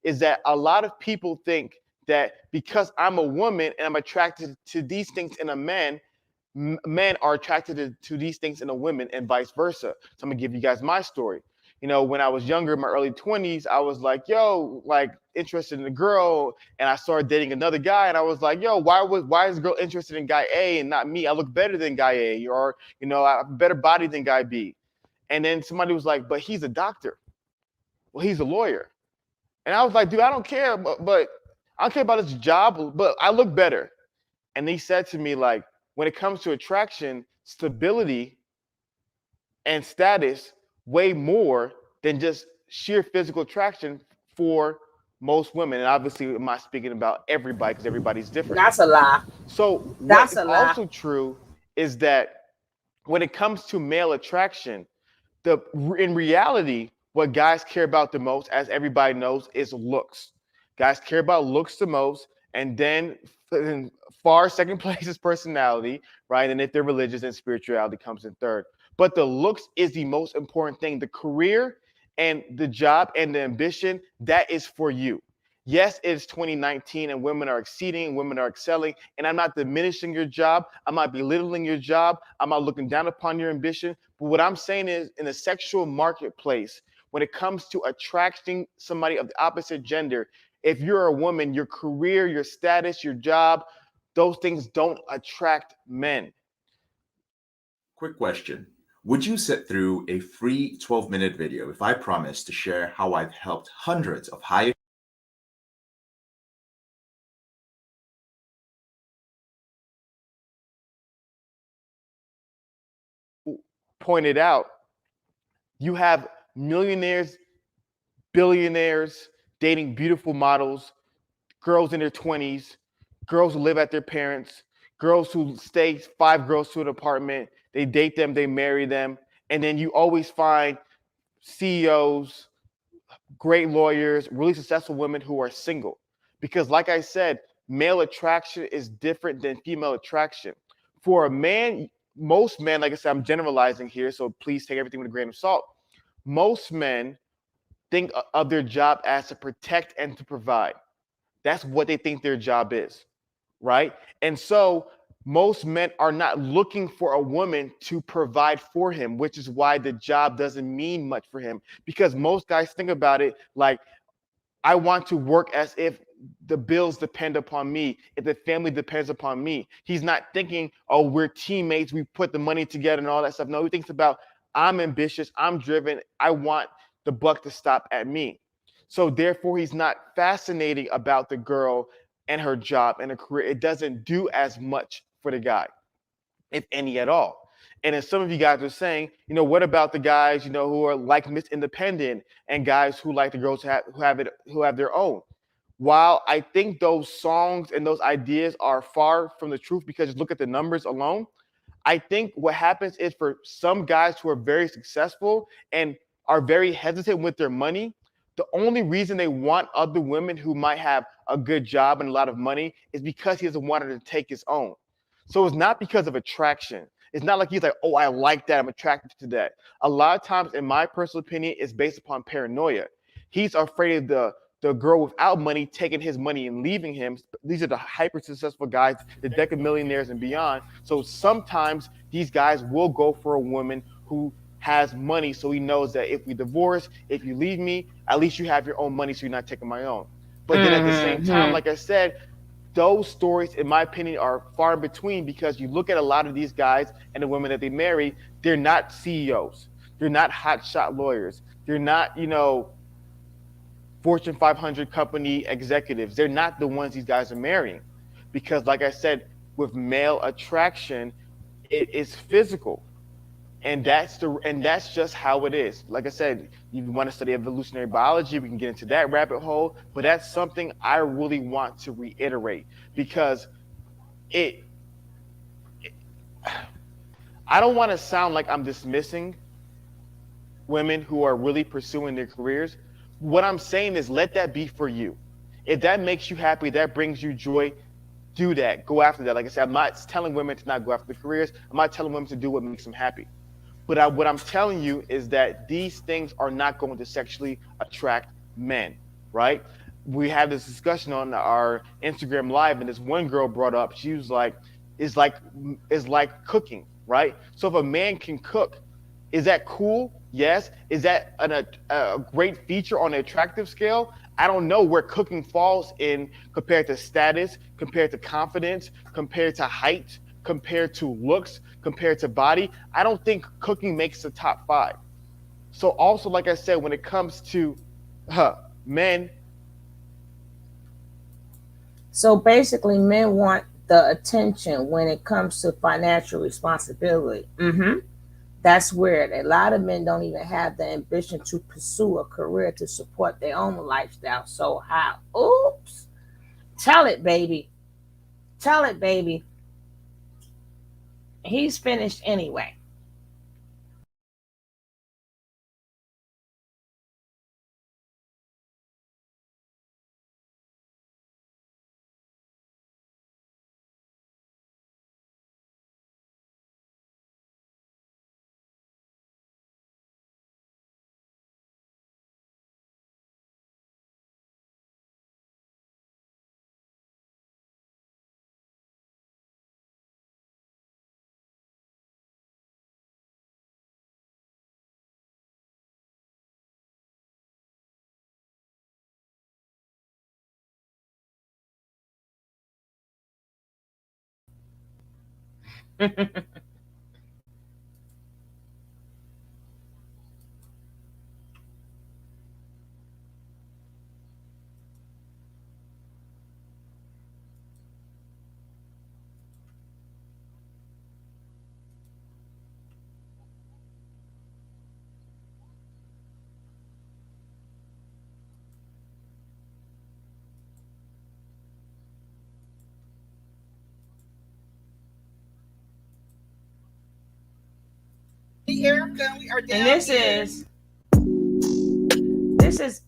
is that a lot of people think that because I'm a woman and I'm attracted to these things in a man, men are attracted to these things in a woman and vice versa. So I'm gonna give you guys my story. You know, when I was younger, in my early 20s, I was like, yo, like interested in a girl, and I started dating another guy, and I was like, yo, why is the girl interested in guy A and not me? I look better than guy A, or you know, I have a better body than guy B. And then somebody was like, but he's a doctor. Well, he's a lawyer. And I was like, dude, I don't care, but I don't care about his job, but I look better. And he said to me, like, when it comes to attraction, stability and status way more than just sheer physical attraction for most women. And obviously, I'm not speaking about everybody because everybody's different. That's a lie. So That's what's a lie. also true is that when it comes to male attraction, in reality, what guys care about the most, as everybody knows, is looks. Guys care about looks the most, and then in far second place is personality, right? And if they're religious, then spirituality comes in third. But the looks is the most important thing. The career and the job and the ambition, that is for you. Yes, it's 2019 and women are exceeding, women are excelling, and I'm not diminishing your job. I'm not belittling your job. I'm not looking down upon your ambition. But what I'm saying is, in the sexual marketplace, when it comes to attracting somebody of the opposite gender, if you're a woman, your career, your status, your job, those things don't attract men. Quick question. Would you sit through a free 12-minute video if I promised to share how I've helped hundreds of high pointed out, you have millionaires, billionaires dating beautiful models, girls in their 20s, girls who live at their parents, girls who stay 5 girls to an apartment, they date them, they marry them, and then you always find CEOs, great lawyers, really successful women who are single. Because like I said, male attraction is different than female attraction. For a man, most men, like I said, I'm generalizing here, so please take everything with a grain of salt. Most men think of their job as to protect and to provide. That's what they think their job is, right? And so most men are not looking for a woman to provide for him, which is why the job doesn't mean much for him. Because most guys think about it like, I want to work as if the bills depend upon me, if the family depends upon me. He's not thinking, oh, we're teammates, we put the money together and all that stuff. No, he thinks about, I'm ambitious, I'm driven, I want the buck to stop at me. So therefore, he's not fascinating about the girl and her job and her career. It doesn't do as much for the guy, if any at all. And as some of you guys are saying, what about the guys, who are like Miss Independent and guys who like the girls who have their own? While I think those songs and those ideas are far from the truth, because just look at the numbers alone, I think what happens is for some guys who are very successful and are very hesitant with their money, the only reason they want other women who might have a good job and a lot of money is because he doesn't want her to take his own. So it's not because of attraction. It's not like he's like, oh, I like that, I'm attracted to that. A lot of times, in my personal opinion, it's based upon paranoia. He's afraid of the girl without money taking his money and leaving him. These are the hyper successful guys, the deca millionaires and beyond. So sometimes these guys will go for a woman who has money, so he knows that if we divorce, if you leave me, at least you have your own money, so you're not taking my own. But then at the same time, like I said, those stories, in my opinion, are far in between, because you look at a lot of these guys and the women that they marry, they're not CEOs. They're not hotshot lawyers. They're not, Fortune 500 company executives. They're not the ones these guys are marrying, because like I said, with male attraction, it is physical. And that's just how it is. Like I said, you want to study evolutionary biology, we can get into that rabbit hole, but that's something I really want to reiterate, because I don't want to sound like I'm dismissing women who are really pursuing their careers. What I'm saying is, let that be for you. If that makes you happy, that brings you joy, do that. Go after that. Like I said, I'm not telling women to not go after their careers. I'm not telling women to do what makes them happy. But what I'm telling you is that these things are not going to sexually attract men, right? We had this discussion on our Instagram Live, and this one girl brought up, she was like, it's like cooking, right? So if a man can cook, is that cool? Yes. Is that a great feature on the attractive scale? I don't know where cooking falls in compared to status, compared to confidence, compared to height, compared to looks, compared to body. I don't think cooking makes the top 5. So also, like I said, when it comes to men. So basically, men want the attention when it comes to financial responsibility. That's weird. A lot of men don't even have the ambition to pursue a career to support their own lifestyle. So how? Oops. Tell it, baby. Tell it, baby. He's finished anyway. Erica, we are down And this here. is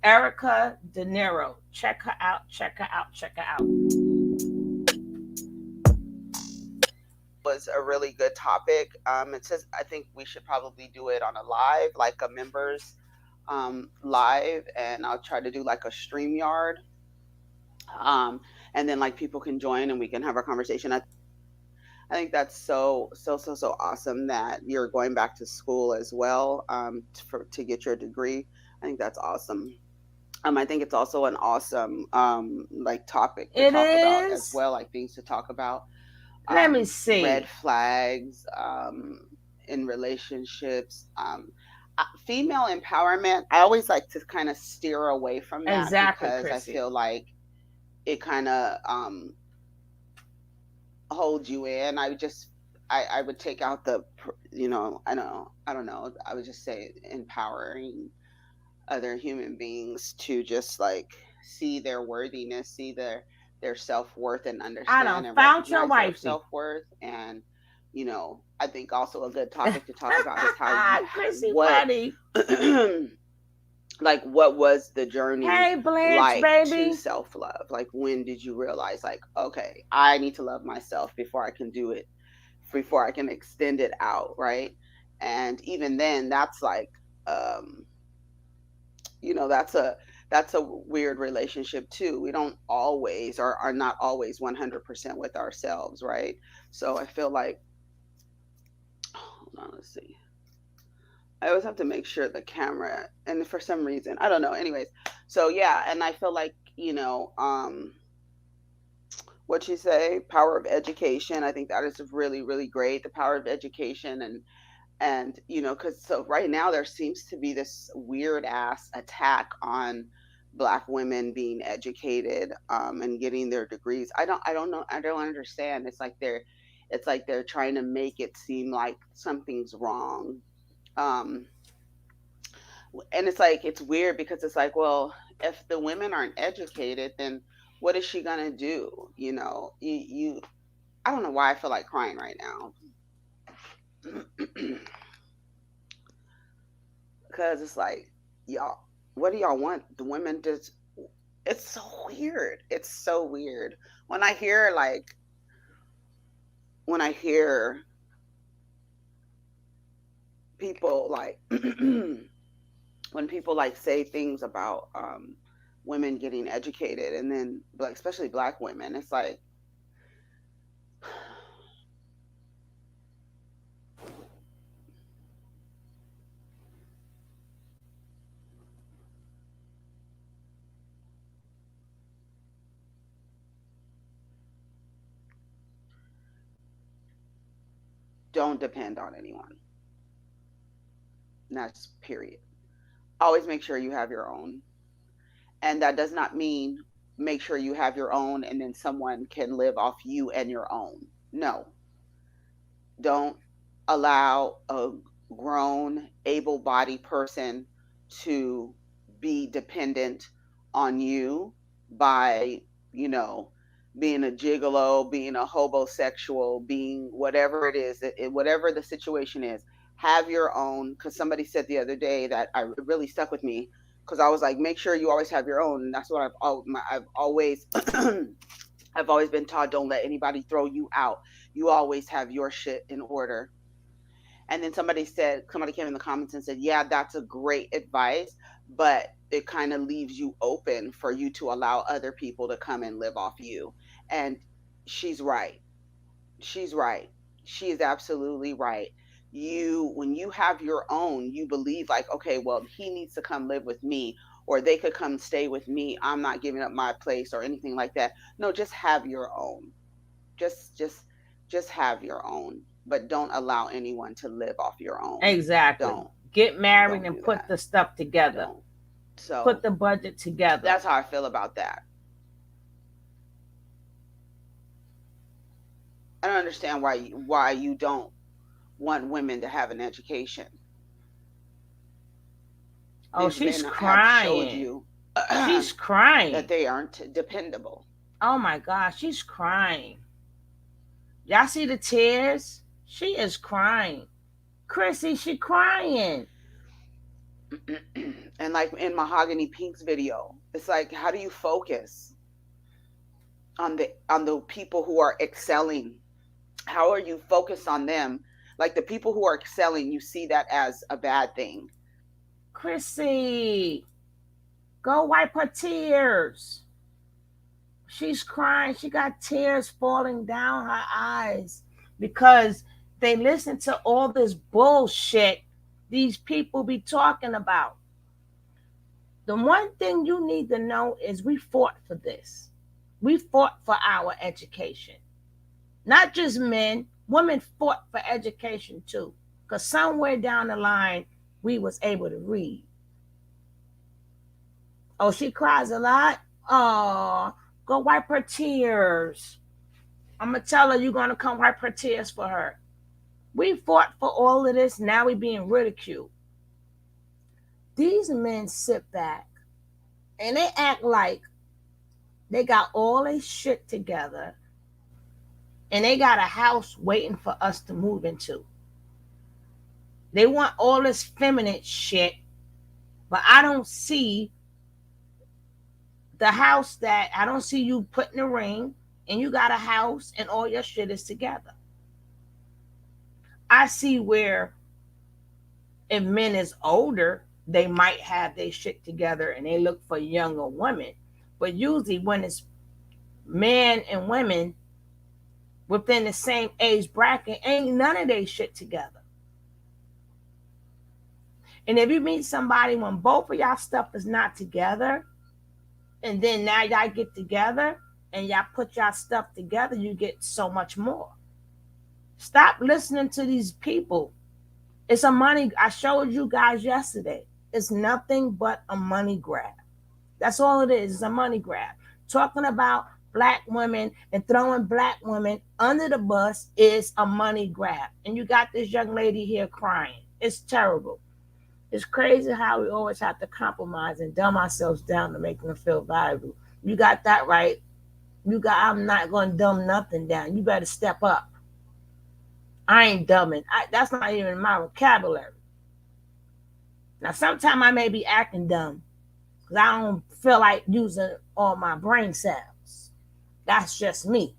Erica De Niro. Check her out. Check her out. Check her out. Was a really good topic. It says I think we should probably do it on a live, like a members live, and I'll try to do like a StreamYard. And then like people can join and we can have a conversation. I think that's so awesome that you're going back to school as well, to get your degree. I think that's awesome. I think it's also an awesome like topic to talk about as well, like things to talk about. Let me see. Red flags in relationships. Female empowerment, I always like to kind of steer away from that, because Chrissy, I feel like it kind of holds you in. I would take out the, I don't know. I would just say empowering other human beings to just like see their worthiness, see their self-worth, and understand and found your recognize their wifey. self-worth. And I think also a good topic to talk about is how like what was the journey like to self-love? Like, when did you realize, like, okay, I need to love myself before I can do it, before I can extend it out, right? And even then, that's like that's a weird relationship too. We don't always, or are not always 100% with ourselves, right? So I feel like, hold on, let's see. I always have to make sure the camera, and for some reason, I don't know. Anyways, so yeah, and I feel like, what you say, power of education. I think that is really, really great. The power of education, and because so right now there seems to be this weird ass attack on Black women being educated and getting their degrees. I don't know. I don't understand. It's like they're trying to make it seem like something's wrong. And it's like, it's weird, because it's like, well, if the women aren't educated, then what is she gonna do? I don't know why I feel like crying right now. Because it's like, y'all, what do y'all want? The women just, it's so weird. It's so weird. When I hear people like, when people like say things about women getting educated, and then especially Black women, it's like, don't depend on anyone. And that's period. Always make sure you have your own. And that does not mean make sure you have your own and then someone can live off you and your own. No. Don't allow a grown, able-bodied person to be dependent on you by, being a gigolo, being a homosexual, being whatever it is, whatever the situation is. Have your own, because somebody said the other day that really stuck with me, because I was like, make sure you always have your own. And that's what I've always I've always been taught. Don't let anybody throw you out. You always have your shit in order. And then somebody came in the comments and said, yeah, that's a great advice, but it kind of leaves you open for you to allow other people to come and live off you. And she's right. She's right. She is absolutely right. When you have your own, you believe like, okay, well, he needs to come live with me, or they could come stay with me. I'm not giving up my place or anything like that. No, just have your own. Just have your own, but don't allow anyone to live off your own. Exactly. Don't get married and put the stuff together. So put the budget together. That's how I feel about that. I don't understand why you don't want women to have an education. Oh, she's crying. She's crying that they aren't dependable. Oh my gosh, she's crying. Y'all see the tears? She is crying. Chrissy, she crying. And like in Mahogany Pink's video, it's like, how do you focus on the people who are excelling? How are you focused on them? Like the people who are excelling, you see that as a bad thing. Chrissy, go wipe her tears. She's crying. She got tears falling down her eyes because they listen to all this bullshit these people be talking about. The one thing you need to know is we fought for this. We fought for our education. Not just men, women fought for education too. Because somewhere down the line, we was able to read. Oh, she cries a lot? Oh, go wipe her tears. I'm going to tell her you're going to come wipe her tears for her. We fought for all of this. Now we being ridiculed. These men sit back and they act like they got all their shit together and they got a house waiting for us to move into. They want all this feminine shit, but I don't see the house that I don't see you putting a ring and you got a house and all your shit is together. I see where if men is older, they might have their shit together and they look for younger women. But usually when it's men and women within the same age bracket, ain't none of their shit together. And if you meet somebody when both of y'all stuff is not together, and then now y'all get together and y'all put y'all stuff together, you get so much more. Stop listening to these people. It's a money, I showed you guys yesterday. It's nothing but a money grab. That's all it is. It's a money grab. Talking about black women and throwing black women under the bus is a money grab. And you got this young lady here crying. It's terrible. It's crazy how we always have to compromise and dumb ourselves down to make them feel valuable. You got that right. I'm not going to dumb nothing down. You better step up. I ain't dumbing. That's not even my vocabulary. Now, sometimes I may be acting dumb because I don't feel like using all my brain cells. That's just me.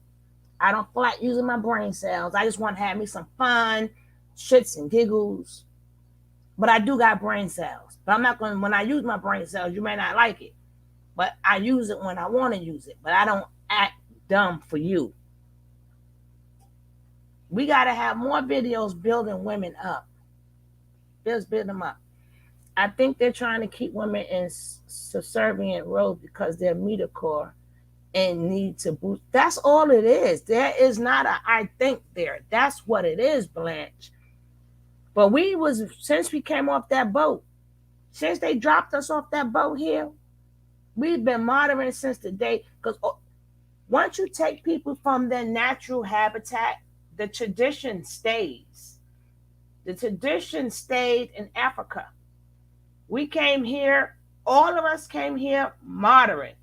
I don't feel like using my brain cells. I just want to have me some fun, shits and giggles. But I do got brain cells. But I'm not going to, when I use my brain cells, you may not like it. But I use it when I want to use it. But I don't act dumb for you. We got to have more videos building women up. Just build them up. I think they're trying to keep women in subservient roles because they're media core and need to boost. That's all it is. There is not a I think there. That's what it is, Blanche. But since we came off that boat, since they dropped us off that boat here, we've been monitoring since the day. Because once you take people from their natural habitat, the tradition stays. The tradition stayed in Africa. We came here, all of us came here moderate.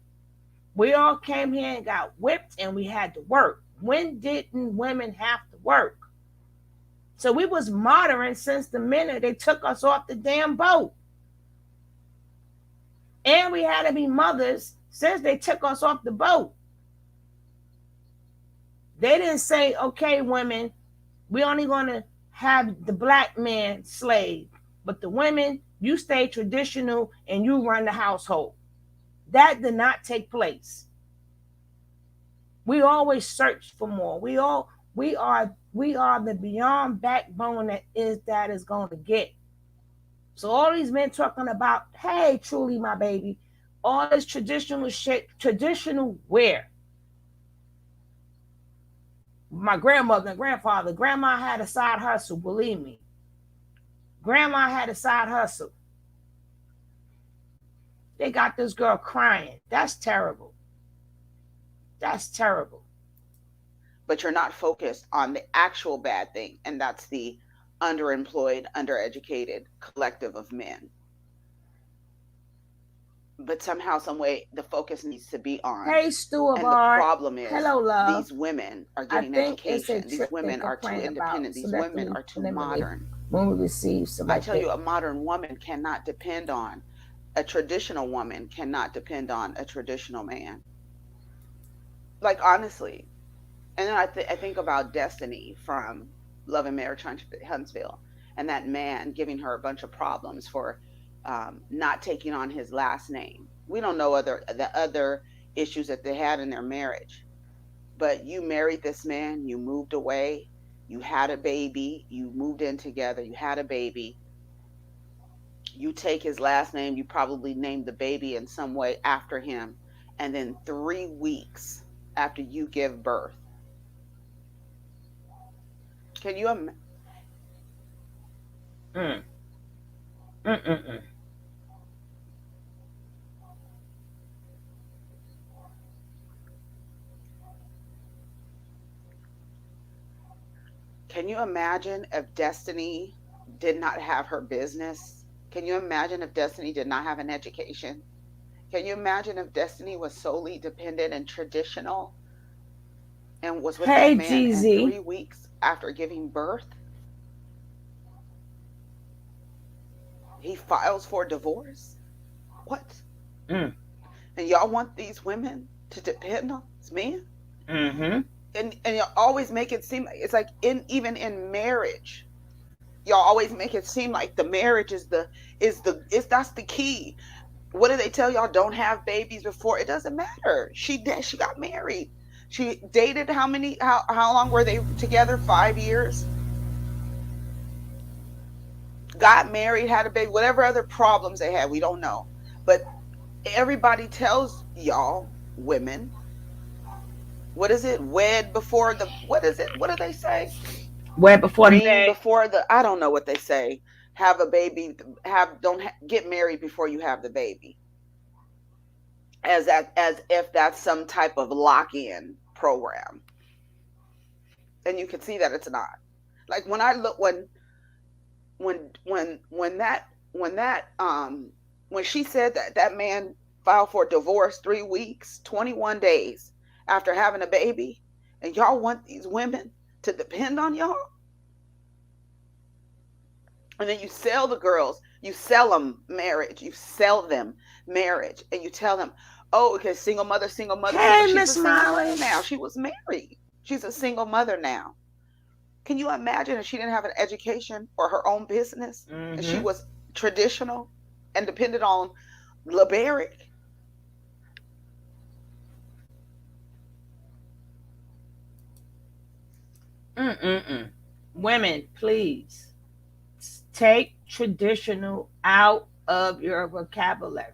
We all came here and got whipped and we had to work. When didn't women have to work? So we was modern since the minute they took us off the damn boat. And we had to be mothers since they took us off the boat. They didn't say, okay, women, we're only going to have the black man slave, but the women, you stay traditional and you run the household. That did not take place. We always search for more. We are the beyond backbone that is going to get. So all these men talking about, hey, truly, my baby, all this traditional shit, traditional where? My grandmother and grandfather, grandma had a side hustle, believe me. Grandma had a side hustle. They got this girl crying. That's terrible. That's terrible. But you're not focused on the actual bad thing, and that's the underemployed, undereducated collective of men. But somehow, some way, the focus needs to be on. Hey, Stuart. And the problem is, hello, love. These women are getting education. These women are too independent. These women are too modern. When we receive somebody, I tell you, a modern woman cannot depend on a traditional woman. Cannot depend on a traditional man. Like, honestly. And then I think about Destiny from Love and Marriage Huntsville, and that man giving her a bunch of problems for not taking on his last name. We don't know the other issues that they had in their marriage. But you married this man, you moved away, you had a baby, you moved in together, you had a baby. You take his last name, you probably named the baby in some way after him. And then 3 weeks after you give birth, can you imagine? Can you imagine if Destiny did not have her business? Can you imagine if Destiny did not have an education? Can you imagine if Destiny was solely dependent and traditional and was with Hey, this man GZ. and 3 weeks after giving birth, he files for divorce? What? And y'all want these women to depend on this man? And you always make it seem like it's like even in marriage, y'all always make it seem like the marriage is that's the key. What do they tell y'all? Don't have babies before. It doesn't matter. She got married. She dated how long were they together? 5 years. Got married, had a baby, whatever other problems they had, we don't know. But everybody tells y'all, women, what is it? Wed before the, what is it? What do they say? Wed before the Ring bed. before the, I don't know what they say. Have a baby, get married before you have the baby. As if that's some type of lock-in program. And you can see that it's not. Like when I look, when she said that man filed for divorce 3 weeks, 21 days after having a baby, and y'all want these women to depend on y'all? And then you sell the girls, you sell them marriage, and you tell them, oh, okay, single mother. Hey, Miss Molly. Now she was married. She's a single mother now. Can you imagine if she didn't have an education or her own business, and she was traditional and depended on LeBaric? Women, please take traditional out of your vocabulary.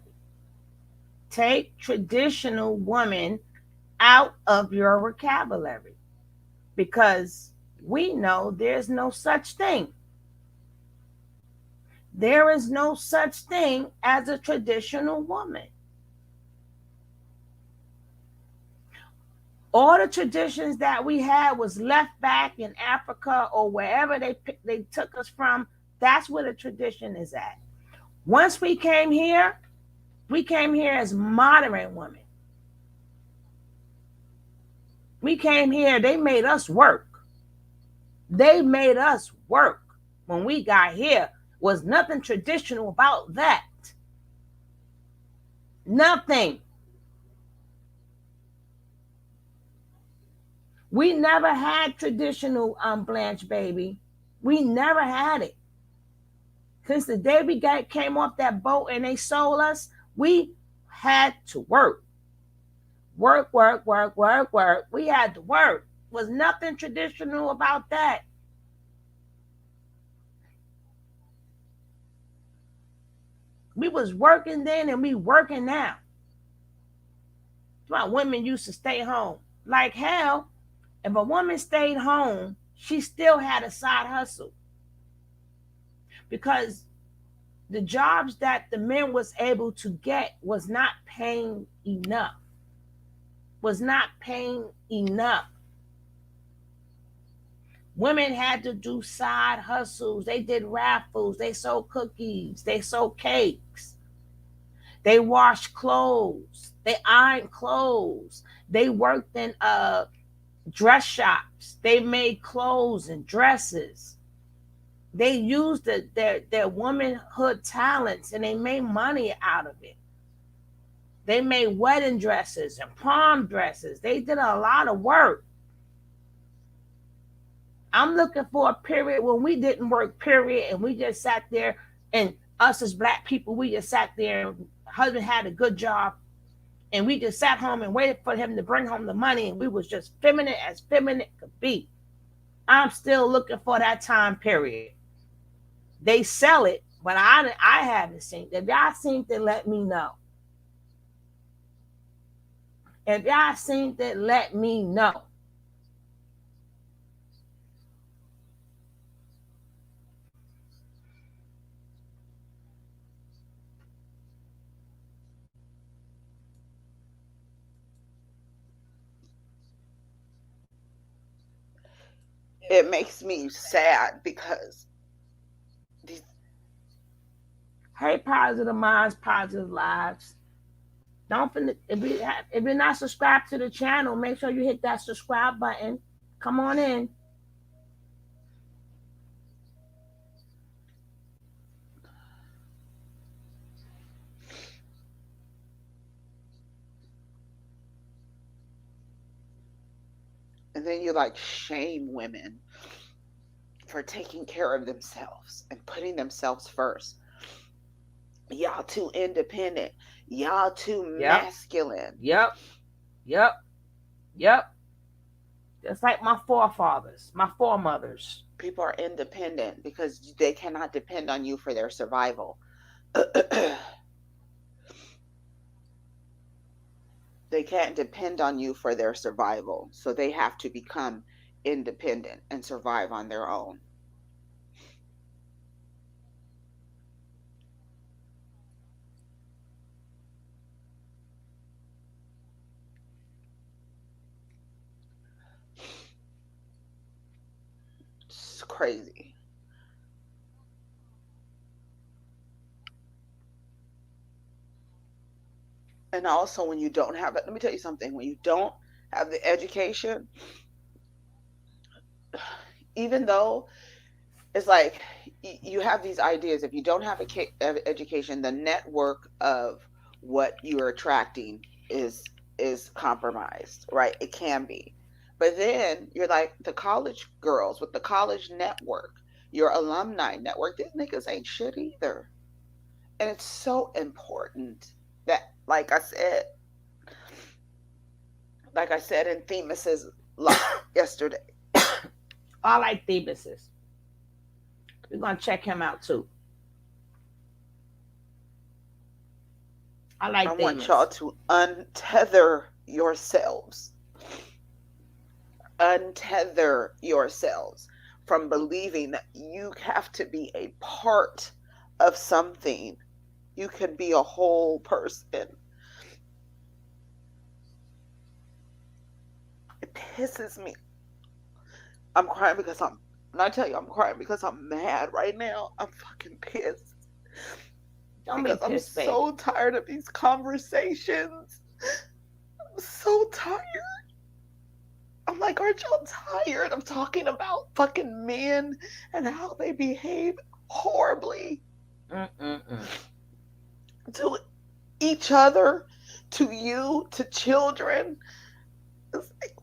Take traditional woman out of your vocabulary, because we know there's no such thing. There is no such thing as a traditional woman. All the traditions that we had was left back in Africa or wherever they took us from. That's where the tradition is at. Once we came here as modern women. We came here, they made us work. They made us work. When we got here, was nothing traditional about that. Nothing. We never had traditional Blanche, baby. We never had it. Since the day we came off that boat and they sold us, we had to work. Work. We had to work. Was nothing traditional about that. We was working then and we working now. That's why women used to stay home. Like hell, if a woman stayed home, she still had a side hustle. Because the jobs that the men was able to get was not paying enough. Women had to do side hustles. They did raffles. They sold cookies. They sold cakes. They washed clothes. They ironed clothes. They worked in dress shops. They made clothes and dresses. They used their womanhood talents and they made money out of it. They made wedding dresses and prom dresses. They did a lot of work. I'm looking for a period when we didn't work, period, and we just sat there and Us as black people, we just sat there. Husband had a good job, and we just sat home and waited for him to bring home the money, and we was just feminine as feminine could be. I'm still looking for that time period. They sell it, but I haven't seen it. If y'all seen it, let me know. If y'all seen it, let me know. It makes me sad because these. Hey, positive minds, positive lives. Don't forget, if you're not subscribed to the channel, make sure you hit that subscribe button. Come on in. And then you like shame women for taking care of themselves and putting themselves first. Y'all too independent. Y'all too masculine. Yep. Just like my forefathers, my foremothers. People are independent because they cannot depend on you for their survival. They can't depend on you for their survival. So they have to become independent and survive on their own. It's crazy. And also when you don't have it, let me tell you something, when you don't have the education, even though it's like you have these ideas, if you don't have education, the network of what you're attracting is compromised, right? It can be. But then you're like the college girls with the college network, your alumni network, these niggas ain't shit either. And it's so important that, like I said in Themis's live yesterday. I like Themis's. We're gonna check him out too. I want y'all to untether yourselves. Untether yourselves from believing that you have to be a part of something. You can be a whole person. It pisses me. I'm crying because I'm crying because I'm mad right now. I'm fucking pissed. Don't be pissed, I'm so tired of these conversations. I'm so tired. I'm like, aren't y'all tired of talking about fucking men and how they behave horribly to each other, to you, to children? It's like,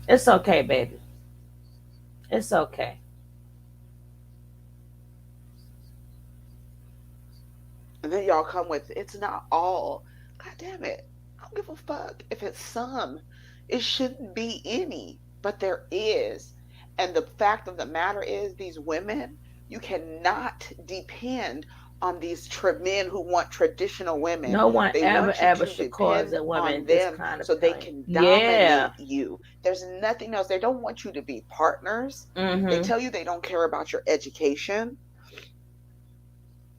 It's okay, baby. It's okay. And then y'all come with, it's not all. God damn it. I don't give a fuck if it's some. It shouldn't be any, but there is. And the fact of the matter is, these women, you cannot depend on these men who want traditional women. No one ever should cause a woman this kind of so they can dominate you. There's nothing else. They don't want you to be partners. They tell you they don't care about your education.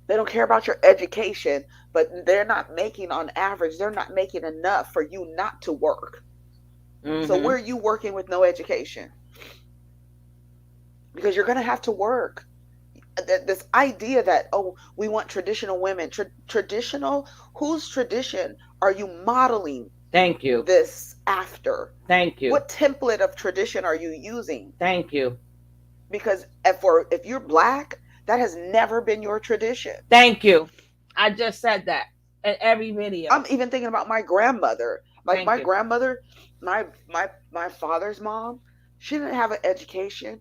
They don't care about your education, but they're not making, on average, they're not making enough for you not to work. So where are you working with no education? Because you're going to have to work. This idea that, oh, we want traditional women. Traditional? Whose tradition are you modeling? Thank you. This after? Thank you. What template of tradition are you using? Thank you. Because if you're Black, that has never been your tradition. Thank you. I just said that in every video. I'm even thinking about my grandmother. Like my grandmother, my father's mom, She didn't have an education.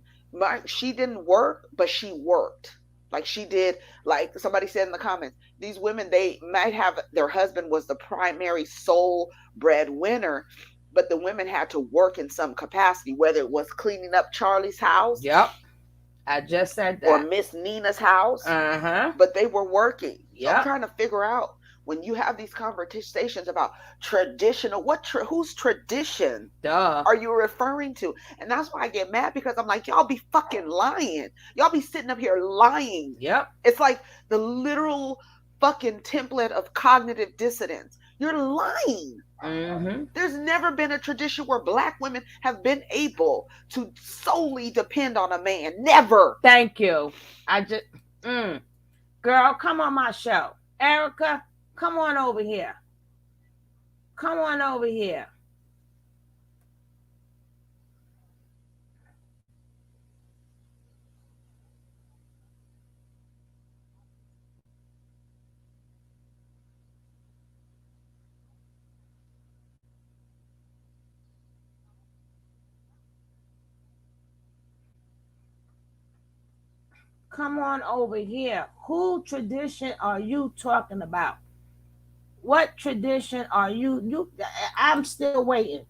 She didn't work, but she worked. Like she did, like somebody said in the comments, these women, they might have their husband was the primary sole breadwinner, but the women had to work in some capacity, whether it was cleaning up Charlie's house. Yep. I just said that. Or Miss Nina's house. But they were working. So I'm trying to figure out, when you have these conversations about traditional, whose tradition are you referring to? And that's why I get mad, because I'm like, y'all be fucking lying. Y'all be sitting up here lying. Yep. It's like the literal fucking template of cognitive dissonance. You're lying. There's never been a tradition where Black women have been able to solely depend on a man. Never. Thank you. I just, girl, come on my show. Erica, come on over here. Come on over here. Come on over here. Who tradition are you talking about? What tradition are you? I'm still waiting.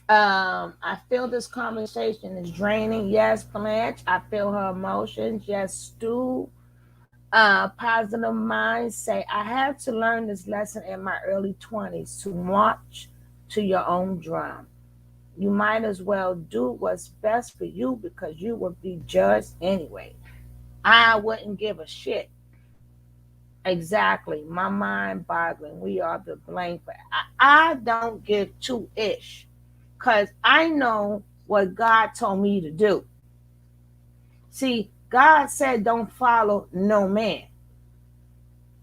I feel this conversation is draining. Yes, Blanche. I feel her emotions. Yes, Stu. Positive minds say, I had to learn this lesson in my early 20s to march to your own drum. You might as well do what's best for you, because you would be judged anyway. I wouldn't give a shit. Exactly. My mind boggling. We are the blame for it. I don't give two ish, because I know what God told me to do. See, God said don't follow no man.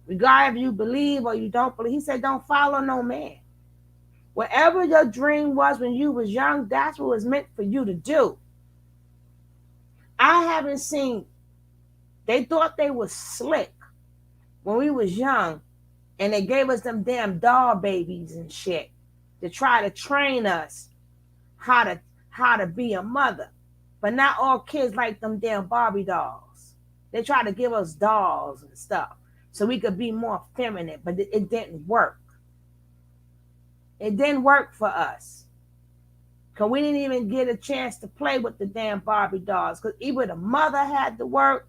Regardless if you believe or you don't believe, he said don't follow no man. Whatever your dream was when you was young, that's what was meant for you to do. I haven't seen, they thought they was slick when we was young, and they gave us them damn doll babies and shit to try to train us how to be a mother. But not all kids like them damn Barbie dolls. They try to give us dolls and stuff so we could be more feminine, but it didn't work. It didn't work for us, because we didn't even get a chance to play with the damn Barbie dolls, because either the mother had to work,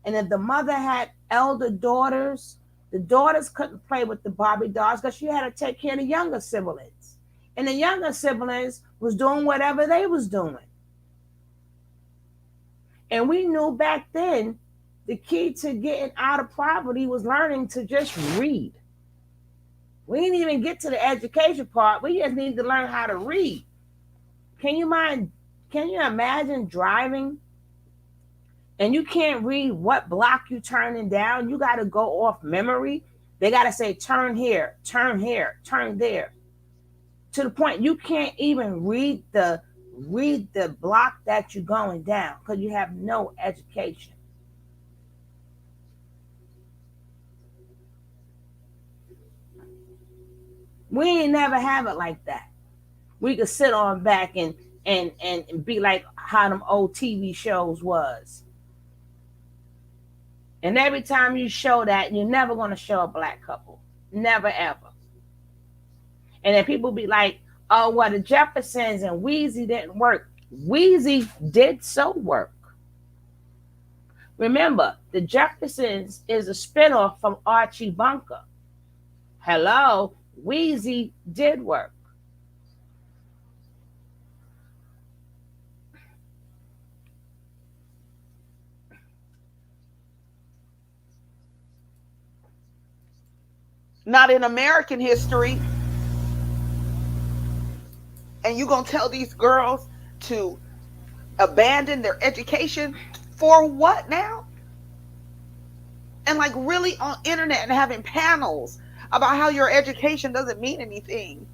and if the mother had elder daughters, the daughters couldn't play with the Barbie dolls because she had to take care of the younger siblings. And the younger siblings was doing whatever they was doing. And we knew back then the key to getting out of poverty was learning to just read. We didn't even get to the education part. We just need to learn how to read. Can you imagine driving and you can't read what block you turning down? You got to go off memory. They got to say, turn here, turn there. To the point you can't even read the block that you're going down because you have no education. We ain't never have it like that. We could sit on back and be like how them old TV shows was. And every time you show that, you're never going to show a Black couple. Never, ever. And then people be like, oh, well, the Jeffersons and Weezy didn't work. Weezy did so work. Remember, the Jeffersons is a spinoff from Archie Bunker. Hello, Weezy did work. Not in American history. And you gonna tell these girls to abandon their education for what now? And like really on internet and having panels about how your education doesn't mean anything.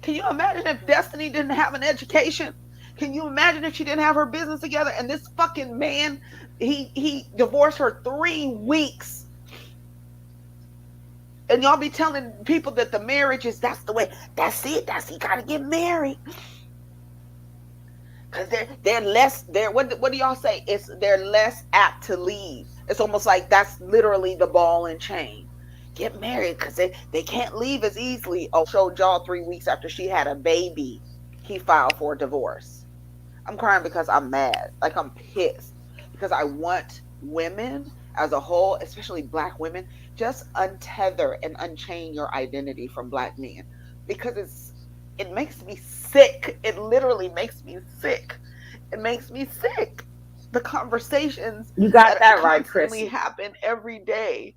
Can you imagine if Destiny didn't have an education? Can you imagine if she didn't have her business together and this fucking man, he divorced her 3 weeks? And y'all be telling people that the marriage is, that's the way, that's it, you gotta get married. Because they're less, what do y'all say? They're less apt to leave. It's almost like that's literally the ball and chain. Get married because they can't leave as easily. Oh, showed y'all 3 weeks after she had a baby, he filed for a divorce. I'm crying because I'm mad. Like, I'm pissed. Because I want women as a whole, especially Black women, just untether and unchain your identity from Black men. Because it makes me sick. It literally makes me sick. It makes me sick. The conversations You got that right, constantly Chrissy. happen every day.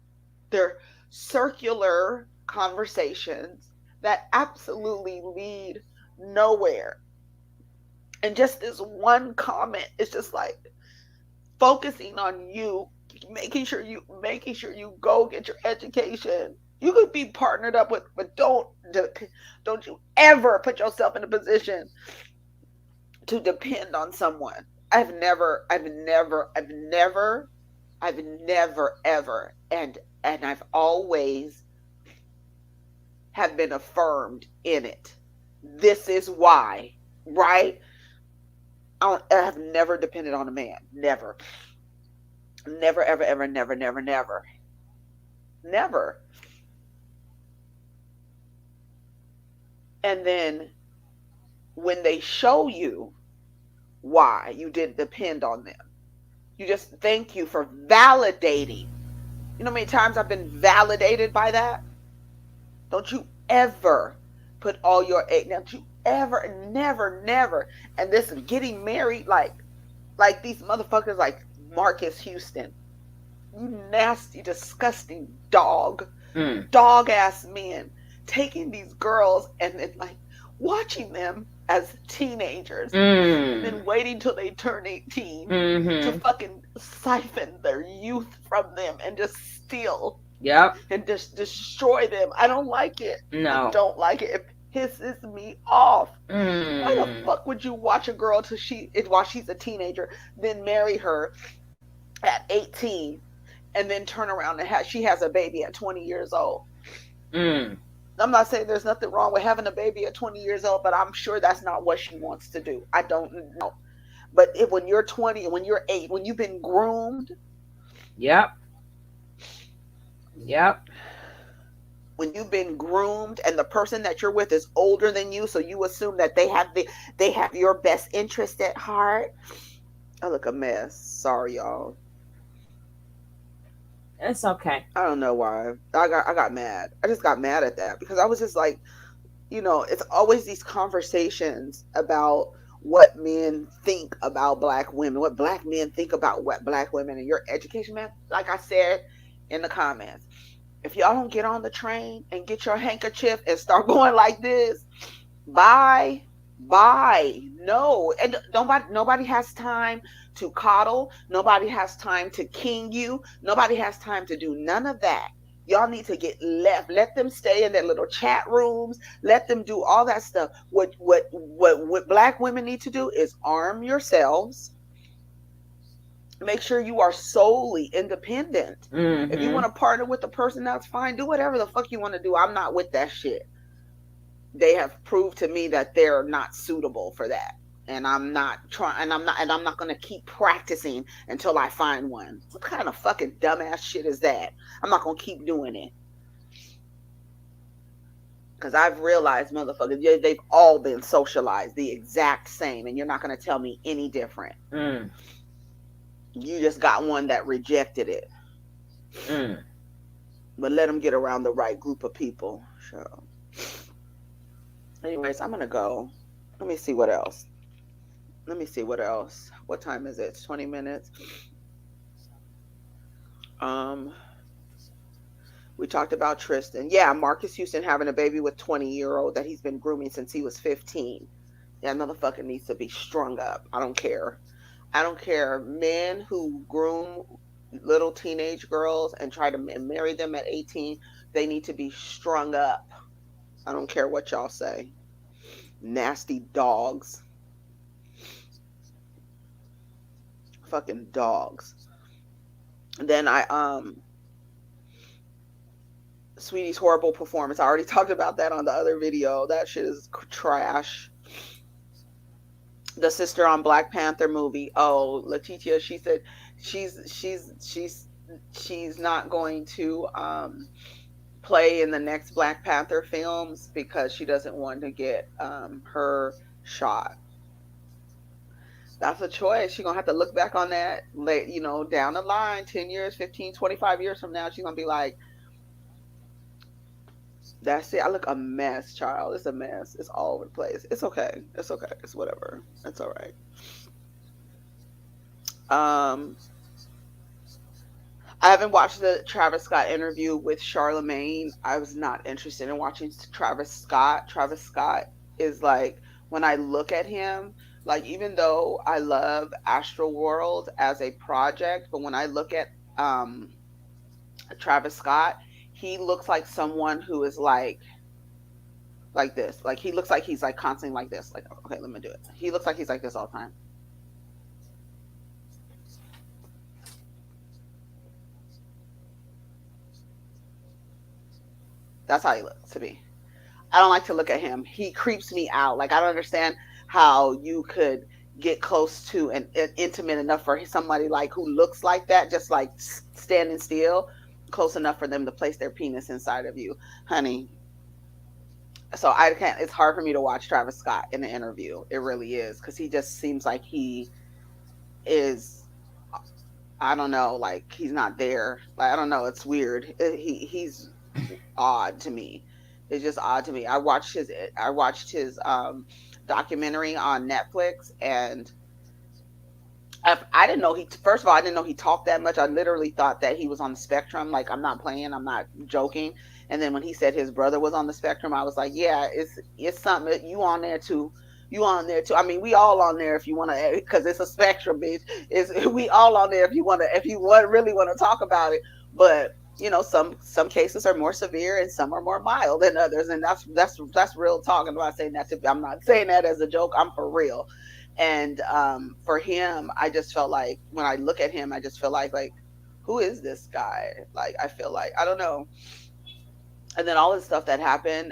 They're circular conversations that absolutely lead nowhere. And just this one comment is just like focusing on you, making sure you go get your education. You could be partnered up with, but don't you ever put yourself in a position to depend on someone. I've never ever, and I've always have been affirmed in it. This is why, right? I have never depended on a man. Never, ever, ever, never. And then when they show you why you didn't depend on them, you just thank you for validating. You know how many times I've been validated by that? Don't you ever put all your egg. Don't you ever, never. And this getting married, like these motherfuckers like Marcus Houston. You nasty, disgusting dog. Dog ass men taking these girls and like watching them as teenagers and then waiting till they turn 18 to fucking siphon their youth from them and just steal. Yep. And just destroy them. I don't like it. No. I don't like it. It pisses me off. Why the fuck would you watch a girl while she's a teenager, then marry her at 18, and then turn around and she has a baby at 20 years old? I'm not saying there's nothing wrong with having a baby at 20 years old, but I'm sure that's not what she wants to do. I don't know. But when you're 20 and when you're 8, when you've been groomed. Yep. When you've been groomed and the person that you're with is older than you, so you assume that they have your best interest at heart. I look a mess. Sorry, y'all. It's okay. I don't know why. I got mad. I just got mad at that because I was just like, it's always these conversations about what men think about Black women, what Black men think about what Black women, and your education, man. Like I said in the comments, if y'all don't get on the train and get your handkerchief and start going like this, bye. No. And nobody has time to coddle. Nobody has time to king you. Nobody has time to do none of that. Y'all need to get left. Let them stay in their little chat rooms. Let them do all that stuff. What Black women need to do is arm yourselves. Make sure you are solely independent. If you want to partner with a person, that's fine. Do whatever the fuck you want to do. I'm not with that shit. They have proved to me that they're not suitable for that. And I'm not going to keep practicing until I find one. What kind of fucking dumbass shit is that? I'm not going to keep doing it. Because I've realized, motherfuckers, they've all been socialized the exact same. And you're not going to tell me any different. You just got one that rejected it. But let them get around the right group of people. So, anyways, I'm going to go. Let me see what else. What time is it? It's 20 minutes. We talked about Tristan. Yeah, Marcus Houston having a baby with 20-year-old that he's been grooming since he was 15. That motherfucker needs to be strung up. I don't care. Men who groom little teenage girls and try to marry them at 18, they need to be strung up. I don't care what y'all say. Nasty dogs. Fucking dogs. Then Sweetie's horrible performance. I already talked about that on the other video. That shit is trash. The sister on Black Panther movie. Oh, Letitia, she said she's not going to play in the next Black Panther films because she doesn't want to get her shot. That's a choice. She's gonna have to look back on that late, down the line, 10 years, 15, 25 years from now. She's gonna be like, that's it. I look a mess, child. It's a mess. It's all over the place. It's okay. It's okay. It's whatever. It's all right. I haven't watched the Travis Scott interview with Charlemagne. I was not interested in watching Travis Scott. Travis Scott is like, when I look at him, like, even though I love Astroworld as a project, but when I look at Travis Scott, he looks like someone who is like this. Like, he looks like he's like constantly like this. Like, okay, let me do it. He looks like he's like this all the time. That's how he looks to me. I don't like to look at him. He creeps me out. Like, I don't understand how you could get close to and intimate enough for somebody like who looks like that, just like standing still, close enough for them to place their penis inside of you, honey. So I can't. It's hard for me to watch Travis Scott in an interview. It really is, because he just seems like he is. I don't know. Like, he's not there. Like, I don't know. It's weird. He's odd to me. It's just odd to me. I watched his documentary on Netflix, and I didn't know first of all, I didn't know he talked that much. I literally thought that he was on the spectrum. Like, I'm not playing, I'm not joking. And then when he said his brother was on the spectrum, I was like, yeah, it's something. You on there too. I mean, we all on there if you want to, because it's a spectrum, bitch. We all on there if you really want to talk about it. But some cases are more severe and some are more mild than others, and that's real talk. I'm not saying that I'm not saying that as a joke. I'm for real. And for him, I just felt like, when I look at him, I just feel like who is this guy? Like, I feel like, I don't know. And then all the stuff that happened,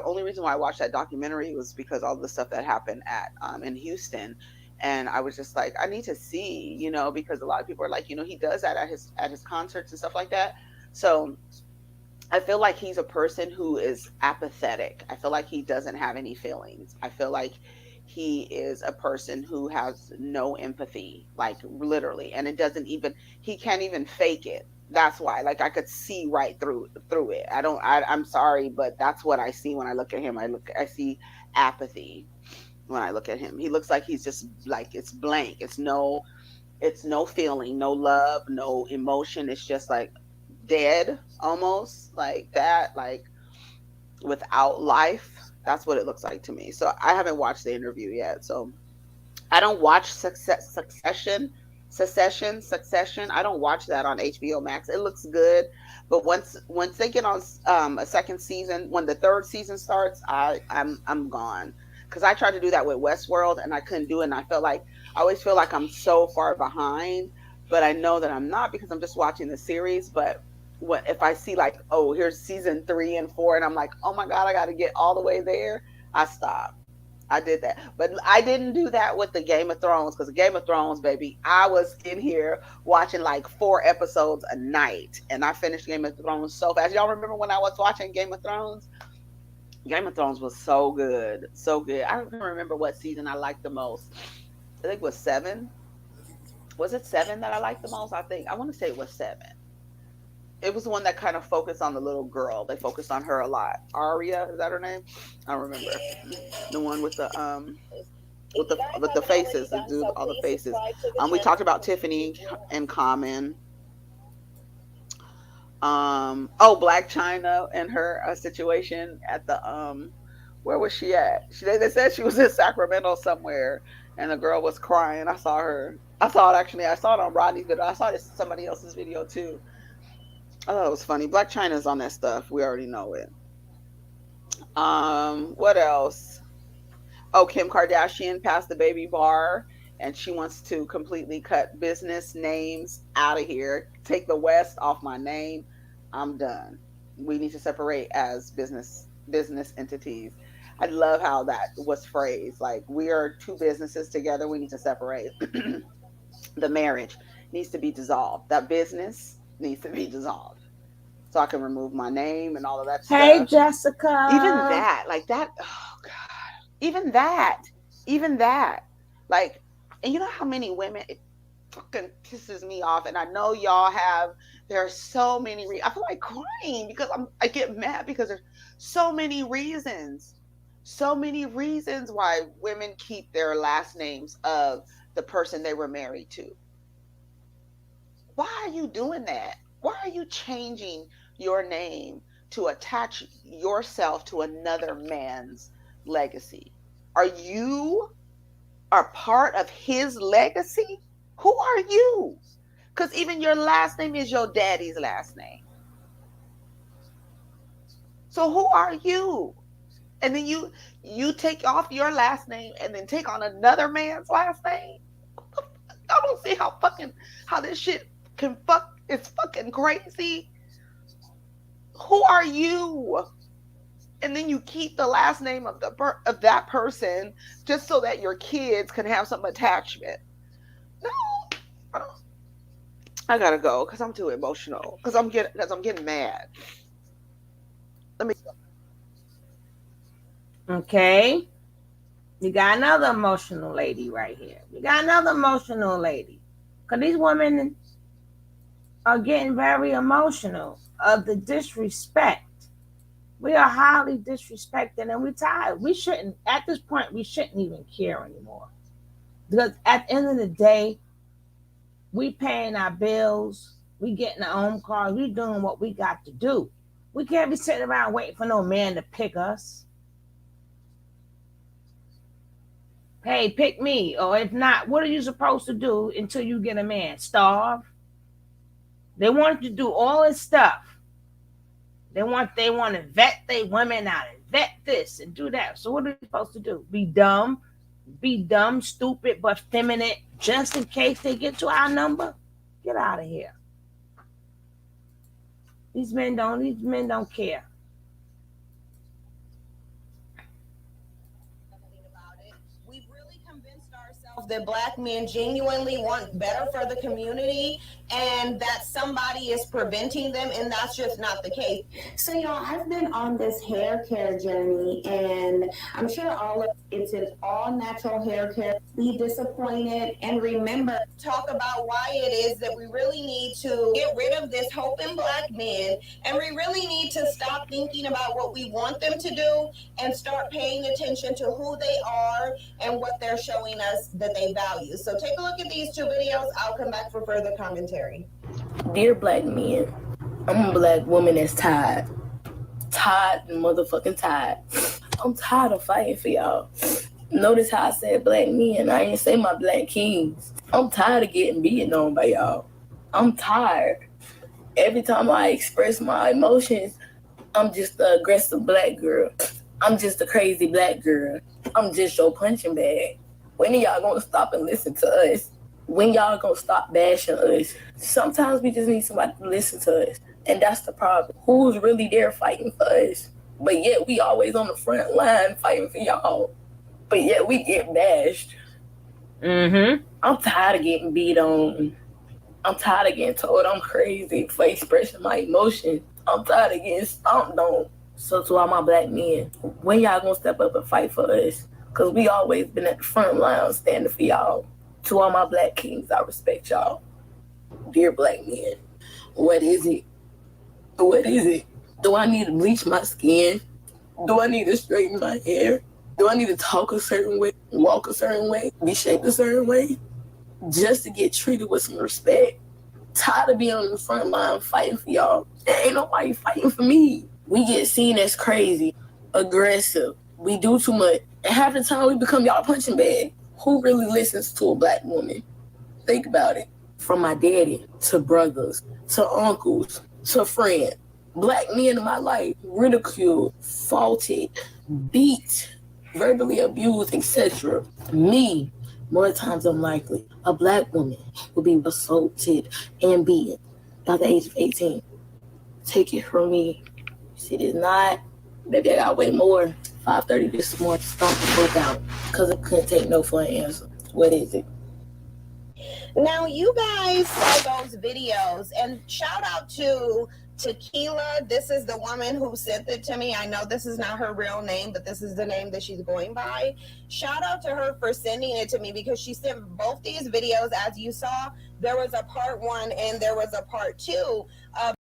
only reason why I watched that documentary was because all the stuff that happened at in Houston. And I was just like, I need to see, because a lot of people are like, he does that at his concerts and stuff like that. So I feel like he's a person who is apathetic. I feel like he doesn't have any feelings. I feel like he is a person who has no empathy, like, literally. And he can't even fake it. That's why, like, I could see right through it. I'm sorry, but that's what I see when I look at him. I see apathy when I look at him. He looks like he's just like, it's blank. It's no feeling, no love, no emotion. It's just like dead, almost like that, like without life. That's what it looks like to me. So I haven't watched the interview yet. So I don't watch Succession. I don't watch that on HBO Max. It looks good, but once they get on a second season, when the third season starts, I'm gone. Because I tried to do that with Westworld and I couldn't do it. And I always feel like I'm so far behind, but I know that I'm not, because I'm just watching the series. But if I see like, oh, here's season 3 and 4, and I'm like, oh my God, I got to get all the way there, I stop. I did that, but I didn't do that with the Game of Thrones, because the Game of Thrones, baby, I was in here watching like 4 episodes a night, and I finished Game of Thrones so fast. Y'all remember when I was watching Game of Thrones? Game of Thrones was so good, so good. I don't remember what season I liked the most. I think it was 7. Was it 7 that I liked the most? I want to say it was 7. It was the one that kind of focused on the little girl. They focused on her a lot. Arya, is that her name? I don't remember. The one with the faces, the dude, all the faces. We talked about Tiffany and Common. Black China and her situation at the where was she at? They said she was in Sacramento somewhere, and the girl was crying. I saw her. I saw it on Rodney's video. I saw it in somebody else's video too. I thought it was funny. Black China's on that stuff. We already know it. What else? Oh, Kim Kardashian passed the baby bar, and she wants to completely cut business names out of here. Take the West off my name. I'm done. We need to separate as business entities. I love how that was phrased. Like, we are two businesses together. We need to separate. The marriage needs to be dissolved. That business needs to be dissolved. So I can remove my name and all of that stuff. Hey, Jessica. Even that, like that. Oh God. Even that. Like, and you know how many women, it fucking pisses me off. And I know y'all have. There are so many. I feel like crying because I get mad because there's so many reasons. So many reasons why women keep their last names of the person they were married to. Why are you doing that? Why are you changing your name to attach yourself to another man's legacy? Are you a part of his legacy? Who are you? Because even your last name is your daddy's last name. So who are you? And then you take off your last name and then take on another man's last name? I don't see how this shit can fuck. It's fucking crazy. Who are you? And then you keep the last name of that person just so that your kids can have some attachment. No, I gotta go because I'm too emotional. Because I'm getting mad. Let me go. Okay. You got another emotional lady right here. You got another emotional lady. Because these women are getting very emotional of the disrespect. We are highly disrespected and we're tired. We shouldn't, at this point, we shouldn't even care anymore. Because at the end of the day, we paying our bills, we getting our own cars, we doing what we got to do. We can't be sitting around waiting for no man to pick us. Hey, pick me. Or if not, what are you supposed to do until you get a man? Starve? They want to do all this stuff. They want to vet their women out and vet this and do that. So what are you supposed to do? Be dumb, stupid, but feminine, just in case they get to our number? Get out of here. These men don't care. That Black men genuinely want better for the community and that somebody is preventing them, and that's just not the case. So y'all, I've been on this hair care journey, and I'm sure all of it's an all natural hair care. Be disappointed and remember, talk about why it is that we really need to get rid of this hope in Black men, and we really need to stop thinking about what we want them to do and start paying attention to who they are and what they're showing us that they value. So take a look at these two videos. I'll come back for further commentary. Dear Black men, I'm a Black woman that's tired and motherfucking tired. I'm tired of fighting for y'all. Notice how I said Black men, I ain't say my Black kings. I'm tired of getting beaten on by y'all. I'm tired. Every time I express my emotions, I'm just the aggressive Black girl. I'm just a crazy Black girl. I'm just your punching bag. When are y'all gonna stop and listen to us? When y'all gonna stop bashing us? Sometimes we just need somebody to listen to us. And that's the problem. Who's really there fighting for us? But yet we always on the front line fighting for y'all. But yet we get bashed. I'm tired of getting beat on. I'm tired of getting told I'm crazy for expressing my emotions. I'm tired of getting stomped on. So to all my Black men, when y'all gonna step up and fight for us? Because we always been at the front line standing for y'all. To all my Black kings, I respect y'all. Dear Black men, what is it? What is it? Do I need to bleach my skin? Do I need to straighten my hair? Do I need to talk a certain way, walk a certain way, be shaped a certain way? Just to get treated with some respect. Tired of being on the front line fighting for y'all. There ain't nobody fighting for me. We get seen as crazy, aggressive. We do too much. And half the time we become y'all punching bag. Who really listens to a Black woman? Think about it. From my daddy, to brothers, to uncles, to friends. Black men in my life, ridiculed, faulted, beat, verbally abused, etc. Me, more times than likely, a Black woman will be assaulted and beaten by the age of 18. Take it from me. See, it's not, baby, I got way more. 5:30 this morning, stomped the fuck out because I couldn't take no for an answer. What is it? Now, you guys saw those videos, and shout out to Tequila. This is the woman who sent it to me. I know this is not her real name, but this is the name that she's going by. Shout out to her for sending it to me, because she sent both these videos. As you saw, there was a part 1 and there was a part 2 of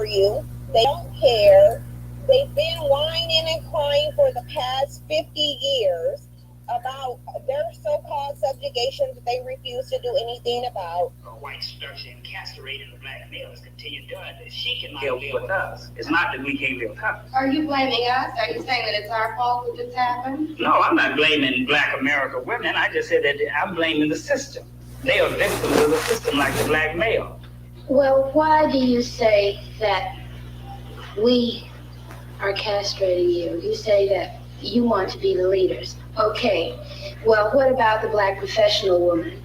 you. They don't care. They've been whining and crying for the past 50 years about their so-called subjugation that they refuse to do anything about. White structure and castrating the black males continue doing this. She cannot live with us. It's not that we can't live with her. Are you blaming us? Are you saying that it's our fault that this happened? No, I'm not blaming black America women. I just said that I'm blaming the system. They are victims of the system like the black male. Well, why do you say that we are castrating you? You say that you want to be the leaders. Okay, well, what about the black professional woman?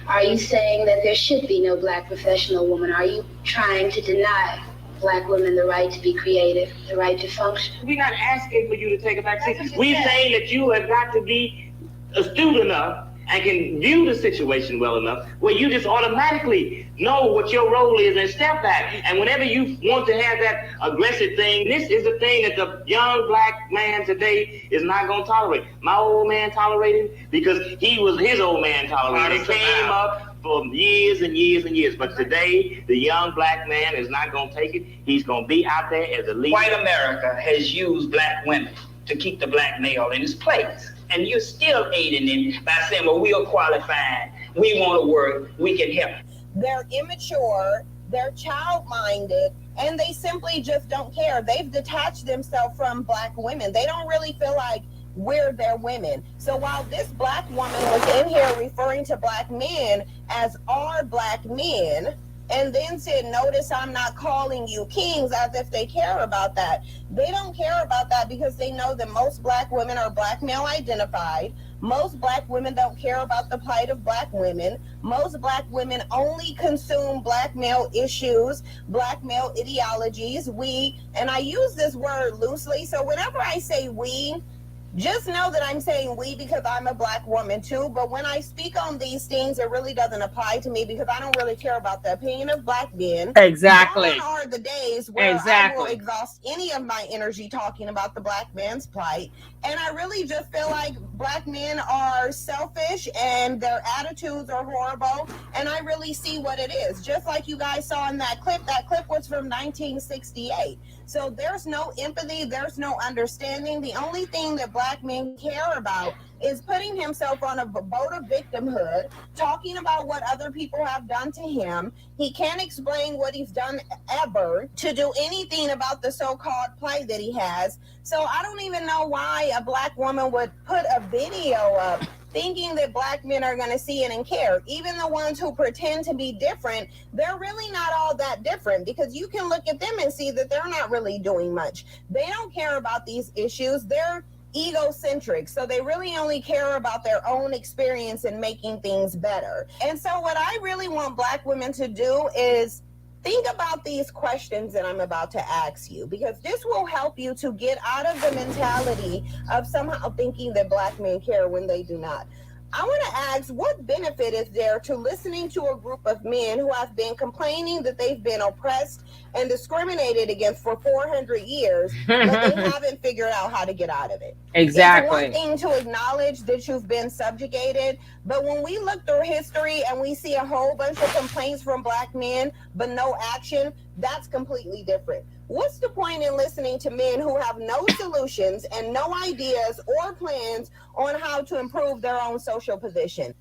Are you saying that there should be no black professional woman? Are you trying to deny black women the right to be creative, the right to function? We're not asking for you to take a back seat. We're saying that you have got to be astute enough and can view the situation well enough where you just automatically know what your role is and step back. And whenever you want to have that aggressive thing, this is the thing that the young black man today is not going to tolerate. My old man tolerated because his old man tolerated. It came up for years and years and years. But today, the young black man is not going to take it. He's going to be out there as a leader. White America has used black women to keep the black male in his place. And you're still aiding him by saying, well, we are qualified, we want to work, we can help. They're immature, they're child-minded, and they simply just don't care. They've detached themselves from black women. They don't really feel like we're their women. So while this black woman was in here referring to black men as our black men, and then said, notice I'm not calling you kings, as if they care about that. They don't care about that because they know that most black women are black male identified. Most black women don't care about the plight of black women. Most black women only consume black male issues, black male ideologies. We, and I use this word loosely, so whenever I say we, just know that I'm saying we because I'm a black woman too, but when I speak on these things, it really doesn't apply to me because I don't really care about the opinion of black men. Exactly. Gone are the days where I will exhaust any of my energy talking about the black man's plight. And I really just feel like black men are selfish and their attitudes are horrible. And I really see what it is. Just like you guys saw in that clip was from 1968. So there's no empathy, there's no understanding. The only thing that black men care about is putting himself on a boat of victimhood, talking about what other people have done to him. He can't explain what he's done ever to do anything about the so-called plight that he has. So I don't even know why a black woman would put a video up thinking that black men are going to see it and care. Even the ones who pretend to be different, they're really not all that different because you can look at them and see that they're not really doing much. They don't care about these issues. They're egocentric, so they really only care about their own experience and making things better. And so what I really want black women to do is think about these questions that I'm about to ask you, because this will help you to get out of the mentality of somehow thinking that black men care when they do not. I want to ask, what benefit is there to listening to a group of men who have been complaining that they've been oppressed and discriminated against for 400 years, but they haven't figured out how to get out of it? Exactly. It's one thing to acknowledge that you've been subjugated, but when we look through history and we see a whole bunch of complaints from black men, but no action, that's completely different. What's the point in listening to men who have no solutions and no ideas or plans on how to improve their own social position?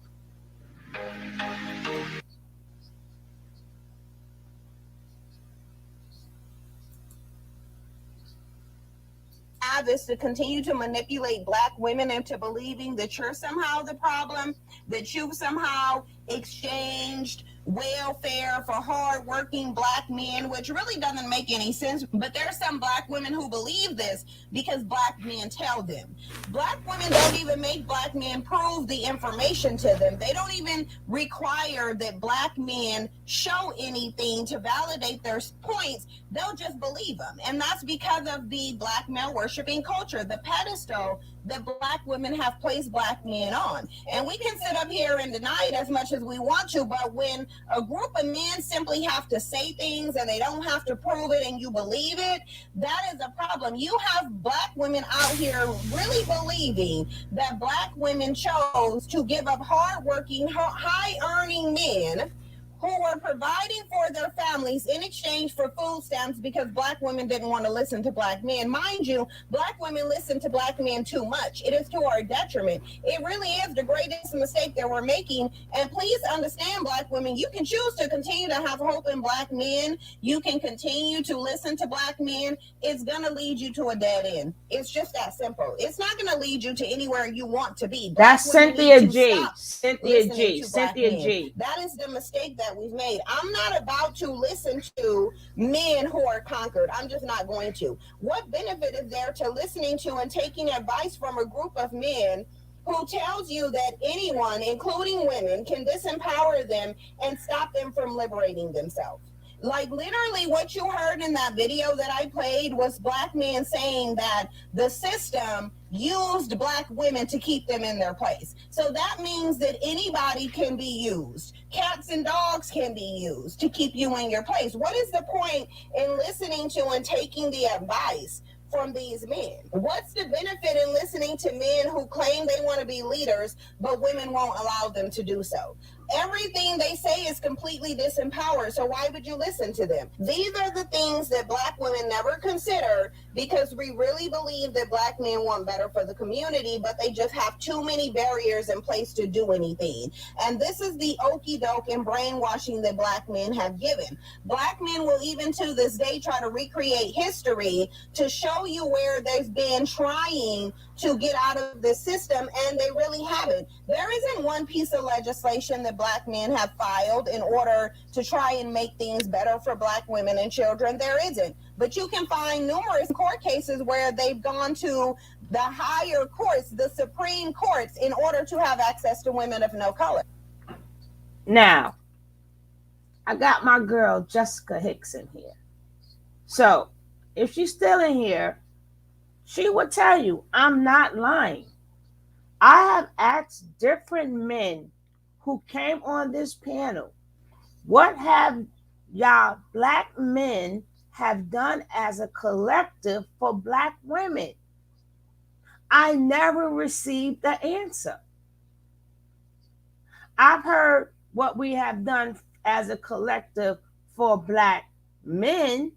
Is to continue to manipulate black women into believing that you're somehow the problem, that you've somehow exchanged welfare for hardworking black men, which really doesn't make any sense. But there's some black women who believe this because black men tell them. Black women don't even make black men prove the information to them. They don't even require that black men show anything to validate their points. They'll just believe them. And that's because of the black male worshiping culture, the pedestal that black women have placed black men on. And we can sit up here and deny it as much as we want to, but when a group of men simply have to say things and they don't have to prove it and you believe it, that is a problem. You have black women out here really believing that black women chose to give up hardworking, high-earning men who were providing for their families in exchange for food stamps because black women didn't want to listen to black men. Mind you, black women listen to black men too much. It is to our detriment. It really is the greatest mistake that we're making. And please understand, black women, you can choose to continue to have hope in black men. You can continue to listen to black men. It's going to lead you to a dead end. It's just that simple. It's not going to lead you to anywhere you want to be. That's Cynthia G. Cynthia G. Cynthia G. That is the mistake that we've made. I'm not about to listen to men who are conquered. I'm just not going to. What benefit is there to listening to and taking advice from a group of men who tells you that anyone, including women, can disempower them and stop them from liberating themselves? Like literally what you heard in that video that I played was black men saying that the system used black women to keep them in their place. So that means that anybody can be used. Cats and dogs can be used to keep you in your place. What is the point in listening to and taking the advice from these men? What's the benefit in listening to men who claim they want to be leaders, but women won't allow them to do so? Everything they say is completely disempowered, so why would you listen to them? These are the things that black women never consider because we really believe that black men want better for the community, but they just have too many barriers in place to do anything. And this is the okie doke and brainwashing that black men have given. Black men will even to this day try to recreate history to show you where they've been trying to get out of the system, and they really haven't. There isn't one piece of legislation that black men have filed in order to try and make things better for black women and children. There isn't. But you can find numerous court cases where they've gone to the higher courts, the Supreme Courts, in order to have access to women of no color. Now, I got my girl Jessica Hicks in here. So, if she's still in here, she would tell you I'm not lying. I have asked different men who came on this panel, what have y'all black men have done as a collective for black women? I never received the answer. I've heard what we have done as a collective for black men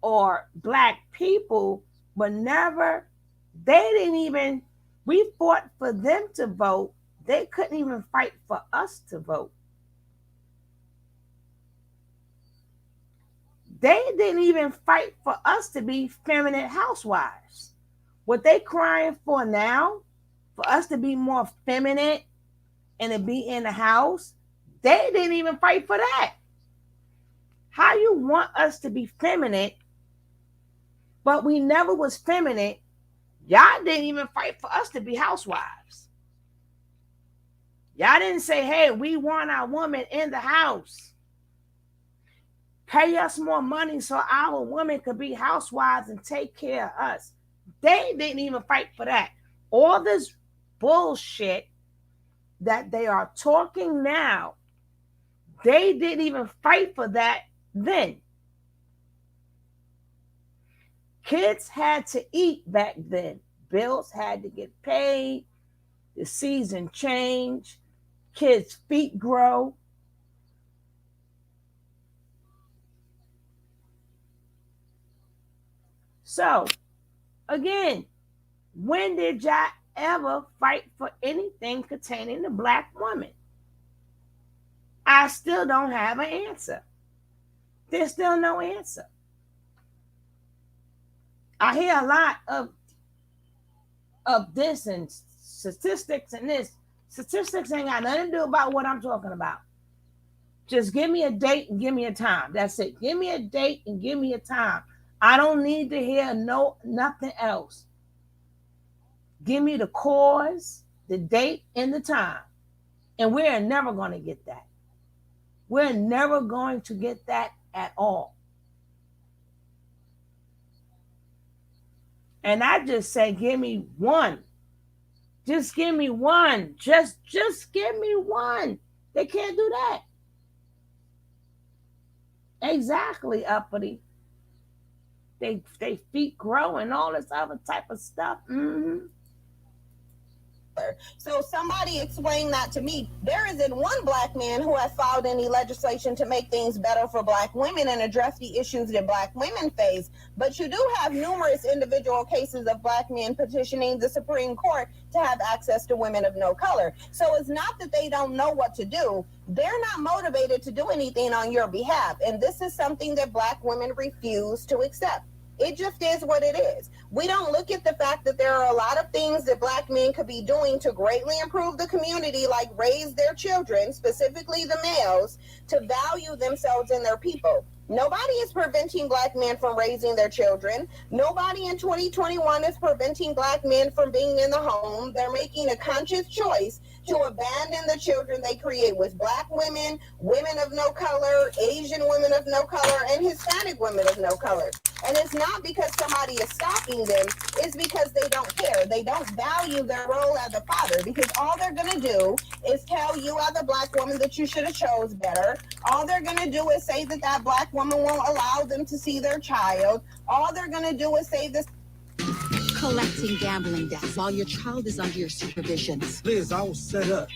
or black people, but never, they didn't even, we fought for them to vote. They couldn't even fight for us to vote. They didn't even fight for us to be feminine housewives. What they crying for now, for us to be more feminine and to be in the house, they didn't even fight for that. How you want us to be feminine, but we never was feminine? Y'all didn't even fight for us to be housewives. Y'all didn't say, hey, we want our woman in the house. Pay us more money so our women could be housewives and take care of us. They didn't even fight for that. All this bullshit that they are talking now, they didn't even fight for that then. Kids had to eat back then. Bills had to get paid. The season changed. Kids' feet grow. So, again, when did y'all ever fight for anything containing the black woman? I still don't have an answer. There's still no answer. I hear a lot of this and statistics and this. Statistics ain't got nothing to do about what I'm talking about. Just give me a date and give me a time. That's it. Give me a date and give me a time. I don't need to hear nothing else. Give me the cause, the date, and the time. And we're never going to get that. We're never going to get that at all. And I just say, give me one. Just give me one. Just give me one. They can't do that. Exactly, uppity. They feet grow and all this other type of stuff. Mm-hmm. So somebody explain that to me. There isn't one black man who has filed any legislation to make things better for black women and address the issues that black women face. But you do have numerous individual cases of black men petitioning the Supreme Court to have access to women of no color. So it's not that they don't know what to do. They're not motivated to do anything on your behalf. And this is something that black women refuse to accept. It just is what it is. We don't look at the fact that there are a lot of things that black men could be doing to greatly improve the community, like raise their children, specifically the males, to value themselves and their people. Nobody is preventing black men from raising their children. Nobody in 2021 is preventing black men from being in the home. They're making a conscious choice to abandon the children they create with black women, women of no color, Asian women of no color, and Hispanic women of no color. And it's not because somebody is stopping them, it's because they don't care. They don't value their role as a father, because all they're gonna do is tell you as a black woman that you should have chose better. All they're gonna do is say that that black woman won't allow them to see their child. All they're gonna do is say this. Collecting gambling debts while your child is under your supervision. Liz, I was set up.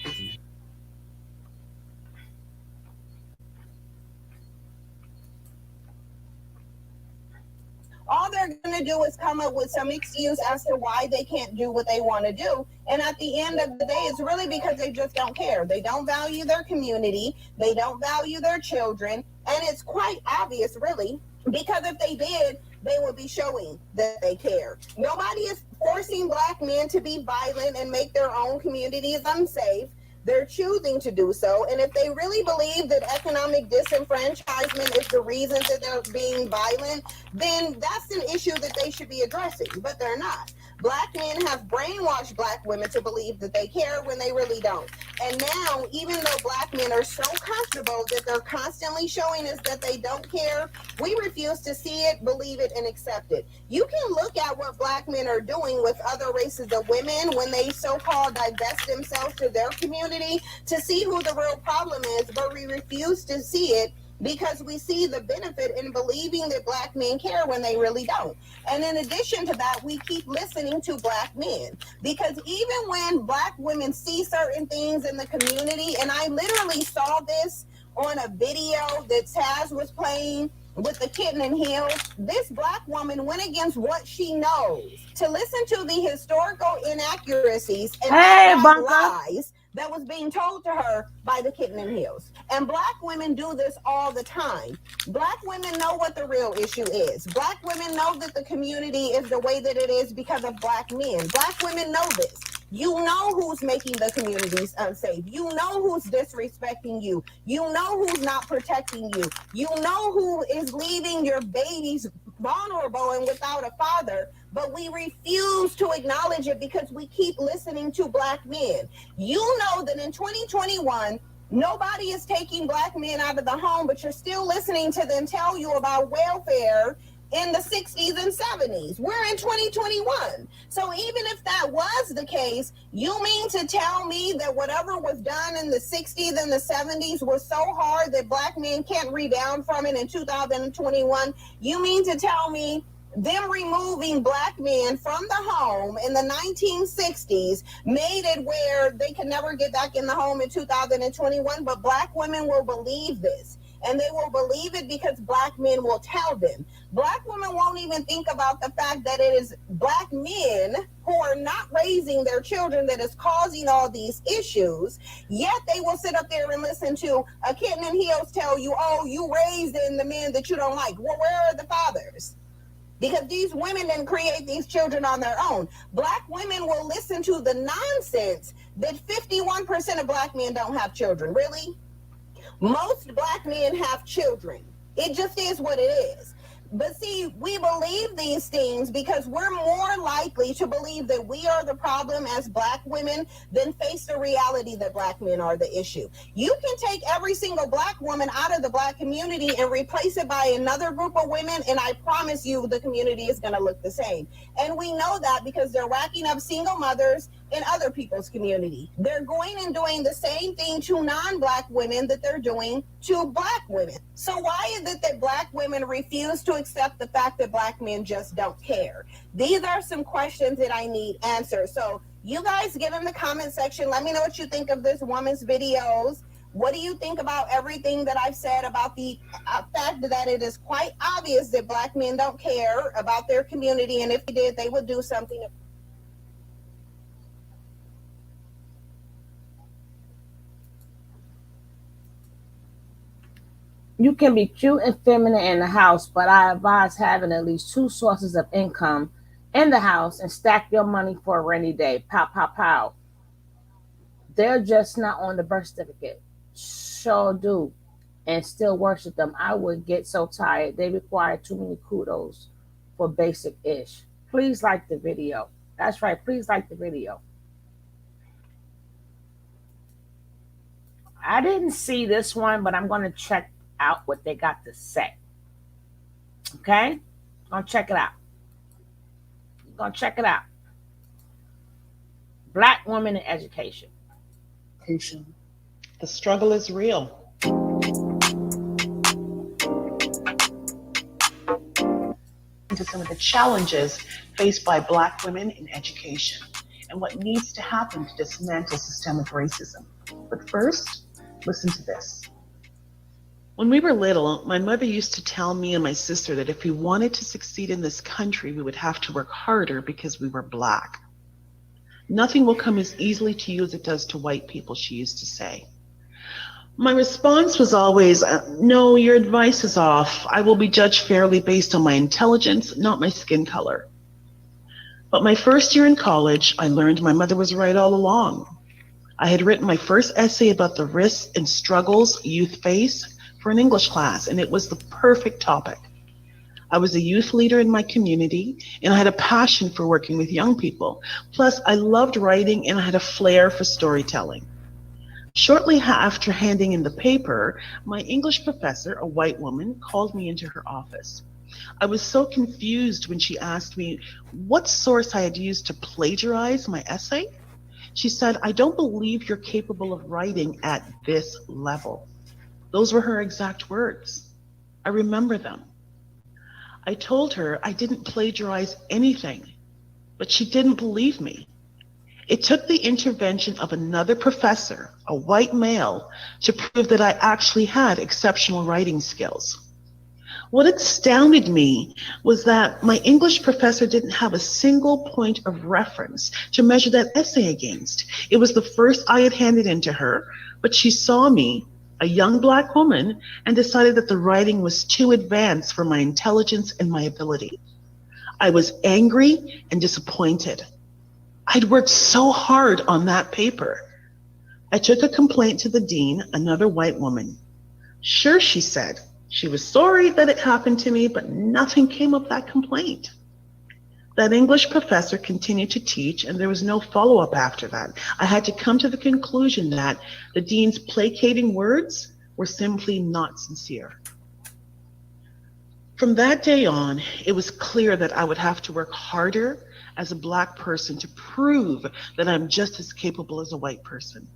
All they're going to do is come up with some excuse as to why they can't do what they want to do. And at the end of the day, it's really because they just don't care. They don't value their community. They don't value their children. And it's quite obvious, really, because if they did, they would be showing that they care. Nobody is forcing black men to be violent and make their own communities unsafe. They're choosing to do so. And if they really believe that economic disenfranchisement is the reason that they're being violent, then that's an issue that they should be addressing, but they're not. Black men have brainwashed black women to believe that they care when they really don't. And now, even though black men are so comfortable that they're constantly showing us that they don't care, we refuse to see it, believe it, and accept it. You can look at what black men are doing with other races of women when they so-called divest themselves to their community to see who the real problem is, but we refuse to see it because we see the benefit in believing that black men care when they really don't. And in addition to that, we keep listening to black men, because even when black women see certain things in the community, and I literally saw this on a video that Taz was playing with the kitten and heels, this black woman went against what she knows to listen to the historical inaccuracies and lies that was being told to her by the kitten and heels. And black women do this all the time. Black women know what the real issue is. Black women know that the community is the way that it is because of black men. Black women know this. You know who's making the communities unsafe. You know who's disrespecting you. You know who's not protecting you. You know who is leaving your babies vulnerable and without a father, but we refuse to acknowledge it because we keep listening to black men. You know that in 2021, nobody is taking black men out of the home, but you're still listening to them tell you about welfare in the 60s and 70s. We're in 2021. So even if that was the case, you mean to tell me that whatever was done in the 60s and the 70s was so hard that black men can't rebound from it in 2021? You mean to tell me them removing black men from the home in the 1960s made it where they can never get back in the home in 2021, but black women will believe this? And they will believe it because black men will tell them. Black women won't even think about the fact that it is black men who are not raising their children that is causing all these issues. Yet they will sit up there and listen to a kitten in heels tell you, oh, you raised in the men that you don't like. Well, where are the fathers? Because these women didn't create these children on their own. Black women will listen to the nonsense that 51% of black men don't have children. Really? Most black men have children. It just is what it is. But see, we believe these things because we're more likely to believe that we are the problem as black women than face the reality that black men are the issue. You can take every single black woman out of the black community and replace it by another group of women, and I promise you the community is going to look the same. And we know that because they're racking up single mothers in other people's community. They're going and doing the same thing to non-black women that they're doing to black women. So why is it that black women refuse to accept the fact that black men just don't care? These are some questions that I need answered. So you guys get in the comment section. Let me know what you think of this woman's videos. What do you think about everything that I've said about the fact that it is quite obvious that black men don't care about their community, and if they did, they would do something. You can be cute and feminine in the house, but I advise having at least 2 sources of income in the house and stack your money for a rainy day. Pow, pow, pow. They're just not on the birth certificate. Sure do. And still worship them. I would get so tired. They require too many kudos for basic ish. Please like the video. That's right. Please like the video. I didn't see this one, but I'm going to check out what they got to say. Okay? Gonna check it out. Gonna check it out. Black women in education. The struggle is real. Into some of the challenges faced by Black women in education and what needs to happen to dismantle systemic racism. But first, listen to this. When we were little, my mother used to tell me and my sister that if we wanted to succeed in this country, we would have to work harder because we were Black. Nothing will come as easily to you as it does to white people, she used to say. My response was always, no, your advice is off. I will be judged fairly based on my intelligence, not my skin color. But my first year in college, I learned my mother was right all along. I had written my first essay about the risks and struggles youth face for an English class, and it was the perfect topic. I was a youth leader in my community, and I had a passion for working with young people. Plus, I loved writing, and I had a flair for storytelling. Shortly after handing in the paper, my English professor, a white woman, called me into her office. I was so confused when she asked me what source I had used to plagiarize my essay. She said, I don't believe you're capable of writing at this level. Those were her exact words. I remember them. I told her I didn't plagiarize anything, but she didn't believe me. It took the intervention of another professor, a white male, to prove that I actually had exceptional writing skills. What astounded me was that my English professor didn't have a single point of reference to measure that essay against. It was the first I had handed in to her, but she saw me, a young Black woman, and decided that the writing was too advanced for my intelligence and my ability. I was angry and disappointed. I'd worked so hard on that paper. I took a complaint to the dean, another white woman. Sure, she said, she was sorry that it happened to me, but nothing came of that complaint. That English professor continued to teach, and there was no follow-up after that. I had to come to the conclusion that the dean's placating words were simply not sincere. From that day on, it was clear that I would have to work harder as a Black person to prove that I'm just as capable as a white person.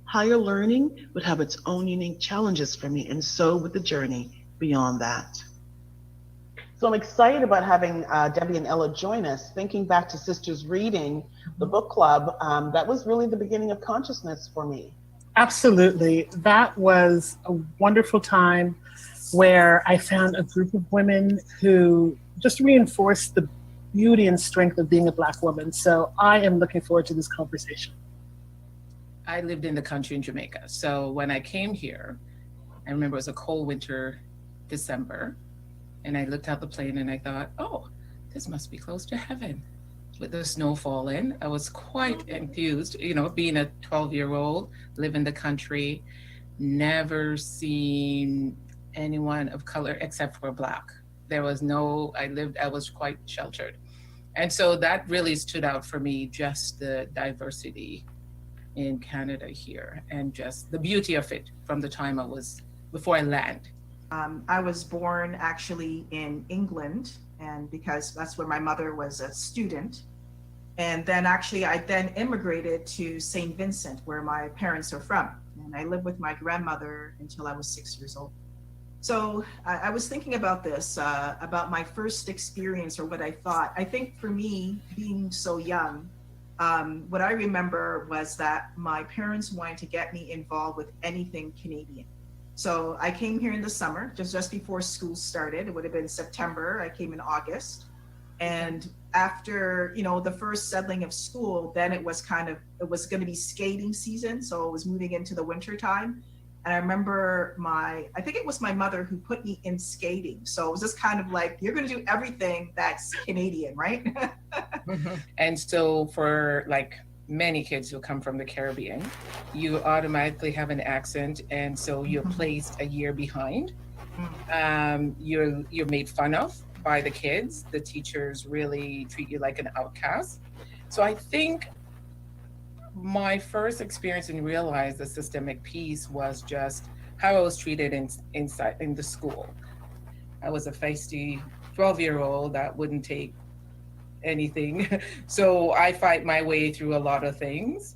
Higher learning would have its own unique challenges for me, and so would the journey beyond that. So I'm excited about having Debbie and Ella join us. Thinking back to Sisters Reading, the book club, that was really the beginning of consciousness for me. Absolutely. That was a wonderful time where I found a group of women who just reinforced the beauty and strength of being a Black woman. So I am looking forward to this conversation. I lived in the country in Jamaica. So when I came here, I remember it was a cold winter, December, and I looked out the plane and I thought, oh, this must be close to heaven. With the snow falling, I was quite enthused, you know, being a 12-year-old, live in the country. never seen anyone of color except for Black. There was no, I was quite sheltered. And so that really stood out for me, just the diversity in Canada here and just the beauty of it from the time before I land. I was born actually in England, and because that's where my mother was a student. And then actually I then immigrated to St. Vincent, where my parents are from. And I lived with my grandmother until I was 6 years old. So I was thinking about this, about my first experience or what I thought. I think for me, being so young, what I remember was that my parents wanted to get me involved with anything Canadian. So I came here in the summer, just before school started. It would have been September. I came in August. And after, the first settling of school, then it was going to be skating season. So it was moving into the winter time. And I remember I think it was my mother who put me in skating. So it was just kind of like, you're going to do everything that's Canadian, right? And so for like many kids who come from the Caribbean, you automatically have an accent. And so you're placed a year behind. You're made fun of by the kids. The teachers really treat you like an outcast. So I think my first experience and realize the systemic piece was just how I was treated inside in the school. I was a feisty 12-year-old that wouldn't take anything. So I fight my way through a lot of things,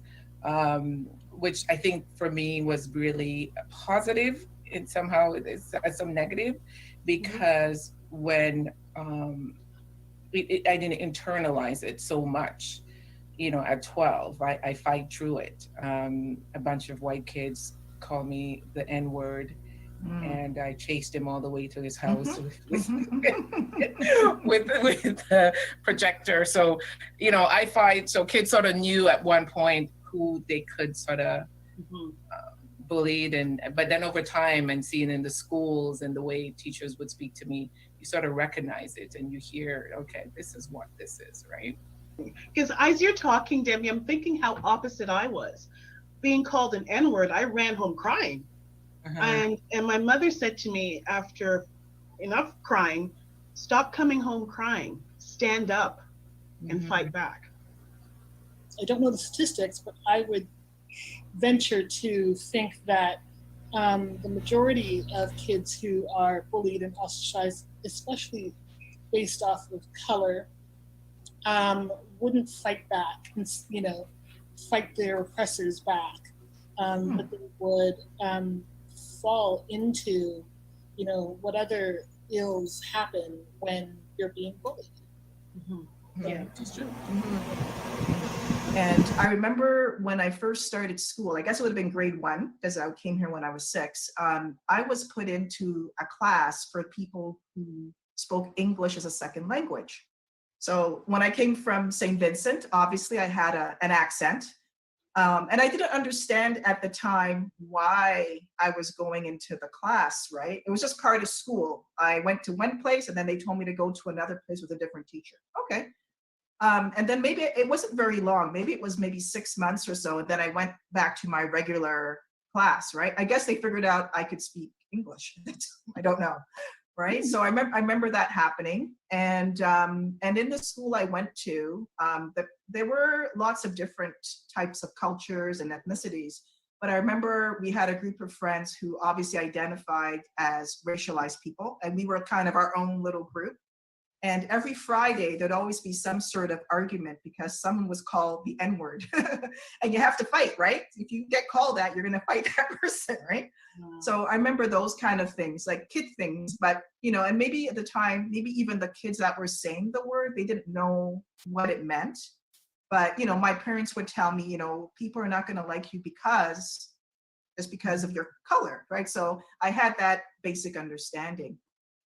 which I think for me was really positive and somehow it's some negative, because when I didn't internalize it so much. At 12, I fight through it. A bunch of white kids call me the N-word, and I chased him all the way to his house with the projector. So, I fight. So kids sort of knew at one point who they could sort of bullied, but then over time and seeing in the schools and the way teachers would speak to me, you sort of recognize it and you hear, okay, this is what this is, right? Because as you're talking, Debbie, I'm thinking how opposite I was. Being called an N-word, I ran home crying. And my mother said to me after enough crying, stop coming home crying, stand up and fight back. I don't know the statistics, but I would venture to think that the majority of kids who are bullied and ostracized, especially based off of color, wouldn't fight back, fight their oppressors back, but they would fall into, what other ills happen when you're being bullied. Yeah, that's true. And I remember when I first started school, I guess it would have been grade 1, because I came here when I was 6. I was put into a class for people who spoke English as a second language. So when I came from St. Vincent, obviously I had an accent. And I didn't understand at the time why I was going into the class, right? It was just part of school. I went to one place and then they told me to go to another place with a different teacher. Okay. And then maybe it wasn't very long. Maybe it was 6 months or so. And then I went back to my regular class, right? I guess they figured out I could speak English. I don't know. Right. So I remember that happening. And in the school I went to, there were lots of different types of cultures and ethnicities. But I remember we had a group of friends who obviously identified as racialized people, and we were kind of our own little group. And every Friday, there'd always be some sort of argument because someone was called the N-word. And you have to fight, right? If you get called that, you're going to fight that person, right? So I remember those kind of things, like kid things. But, and maybe at the time, maybe even the kids that were saying the word, they didn't know what it meant. But, my parents would tell me, people are not going to like you because of your color, right? So I had that basic understanding.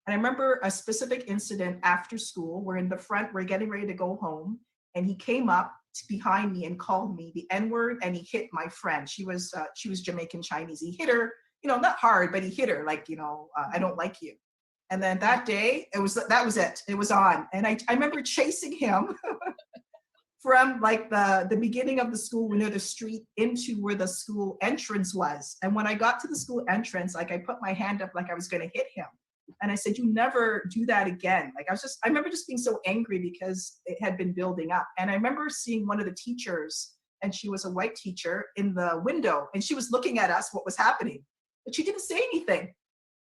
And I remember a specific incident after school. We're in the front, we're getting ready to go home. And he came up behind me and called me the N-word, and he hit my friend. She was Jamaican Chinese. He hit her, not hard, but he hit her like, I don't like you. And then that day, that was it. It was on. And I remember chasing him from like the beginning of the school near the street into where the school entrance was. And when I got to the school entrance, like I put my hand up like I was going to hit him. And I said, you never do that again. Like I remember just being so angry because it had been building up. And I remember seeing one of the teachers, and she was a white teacher, in the window, and she was looking at us, what was happening. But she didn't say anything.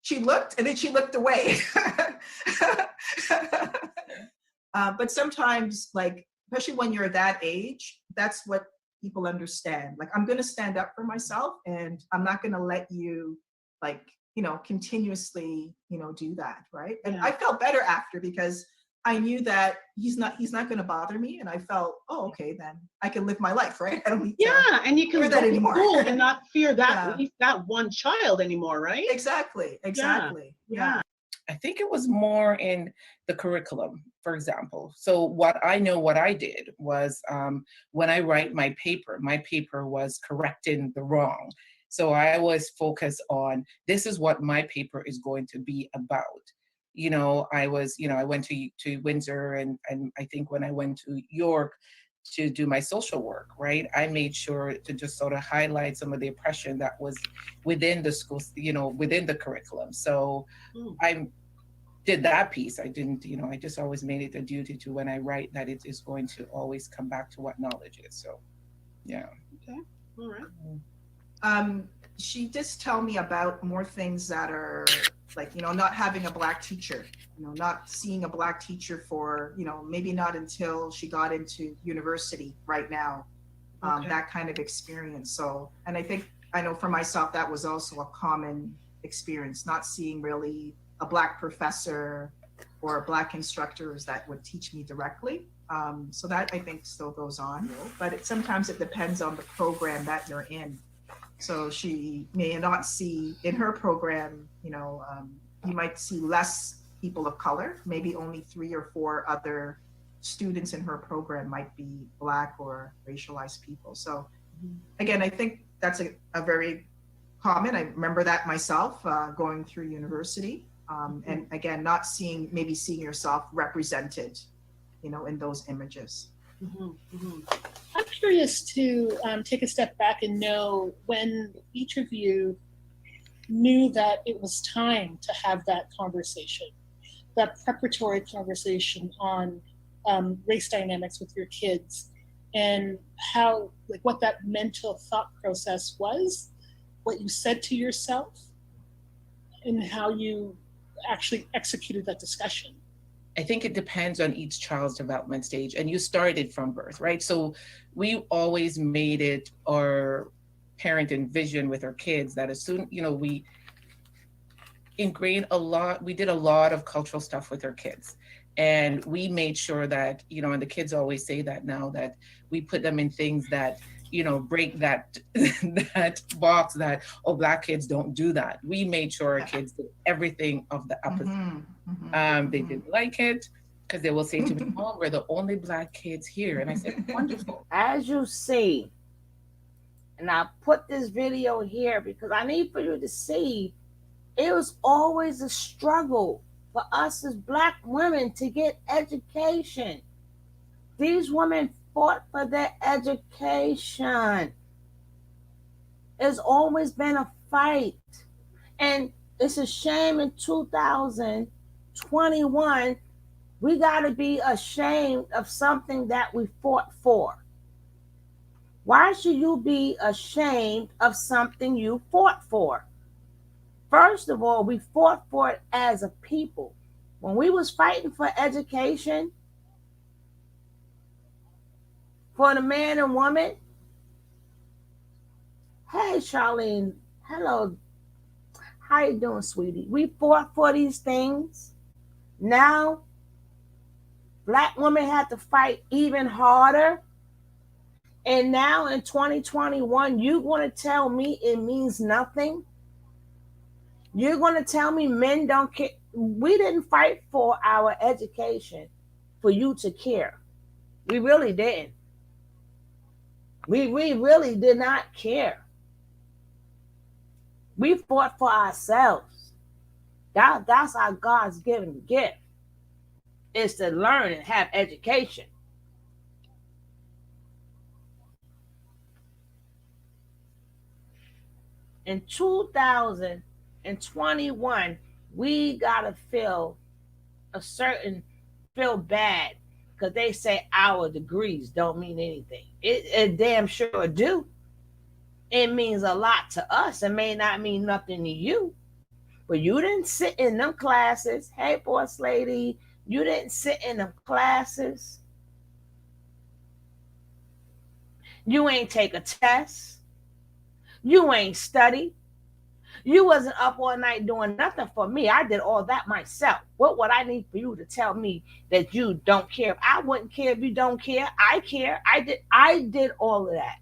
She looked and then she looked away. But sometimes, like, especially when you're that age, that's what people understand. Like, I'm going to stand up for myself, and I'm not going to let you, like, you know, continuously, you know, do that. Right. And I felt better after, because I knew that he's not going to bother me. And I felt, oh, okay, then I can live my life. Right. I don't need and you can fear that anymore. school and not fear that that one child anymore. Right. Exactly. Yeah. I think it was more in the curriculum, for example. So what I did was when I write my paper was correcting the wrong. So I always focus on, this is what my paper is going to be about. You know, I went to Windsor, and I think when I went to York to do my social work, right, I made sure to just sort of highlight some of the oppression that was within the schools, you know, within the curriculum. So I did that piece. I didn't, you know, I just always made it a duty to, when I write, that it is going to always come back to what knowledge is. So, yeah. Okay. All right. She does tell me about more things that are like, you know, not having a Black teacher, you know, not seeing a Black teacher for, you know, maybe not until she got into university right now, that kind of experience. So, and I know for myself, that was also a common experience, not seeing really a Black professor or Black instructors that would teach me directly. So that, I think, still goes on, but sometimes it depends on the program that you're in. So she may not see in her program, you know, you might see less people of color, maybe only 3 or 4 other students in her program might be Black or racialized people. So again, I think that's a very common, I remember that myself going through university. And again, not seeing yourself represented, you know, in those images. I'm curious to take a step back and know when each of you knew that it was time to have that conversation, that preparatory conversation on race dynamics with your kids, and how, like, what that mental thought process was, what you said to yourself, and how you actually executed that discussion. I think it depends on each child's development stage, and you started from birth, right? So we always made it our parent and vision with our kids that as soon, you know, we ingrained we did a lot of cultural stuff with our kids. And we made sure that, you know, and the kids always say that now, that we put them in things that, you know, break that that box that, oh, Black kids don't do that. We made sure our kids did everything of the opposite. They didn't like it because they will say to me, "Oh, we're the only Black kids here," and I said, "Wonderful." As you see, and I put this video here because I need for you to see, it was always a struggle for us as Black women to get education. These women fought for their education. It's always been a fight. And it's a shame in 2021, we got to be ashamed of something that we fought for. Why should you be ashamed of something you fought for? First of all, we fought for it as a people. When we was fighting for education, for the man and woman. Hey, Charlene. Hello. How you doing, sweetie? We fought for these things. Now, Black women have to fight even harder. And now in 2021, you're going to tell me it means nothing? You're going to tell me men don't care? We didn't fight for our education for you to care. We really didn't. We really did not care. We fought for ourselves. That's our God's given gift, is to learn and have education. In 2021, we gotta feel bad because they say our degrees don't mean anything. It damn sure do. It means a lot to us. It may not mean nothing to you, but you didn't sit in them classes. Hey, boss lady, you didn't sit in them classes. You ain't take a test. You ain't study. You wasn't up all night doing nothing for me. I did all that myself. What would I need for you to tell me that you don't care? I wouldn't care if you don't care. I care. I did all of that.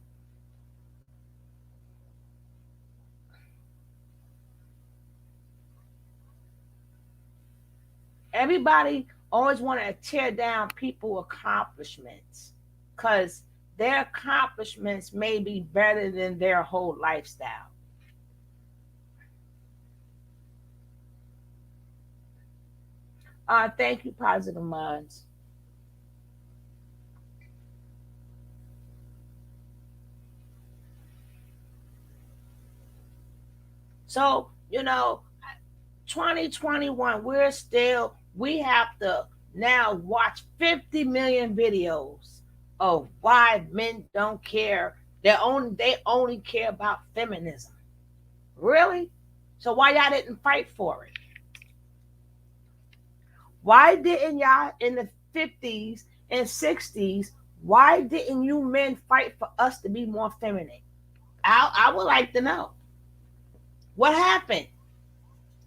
Everybody always want to tear down people's accomplishments because their accomplishments may be better than their whole lifestyle. Thank you, Positive Minds. So, 2021, we have to now watch 50 million videos of why men don't care. They only care about feminism. Really? So why y'all didn't fight for it? Why didn't y'all in the 50s and 60s, why didn't you men fight for us to be more feminine? I would like to know. What happened?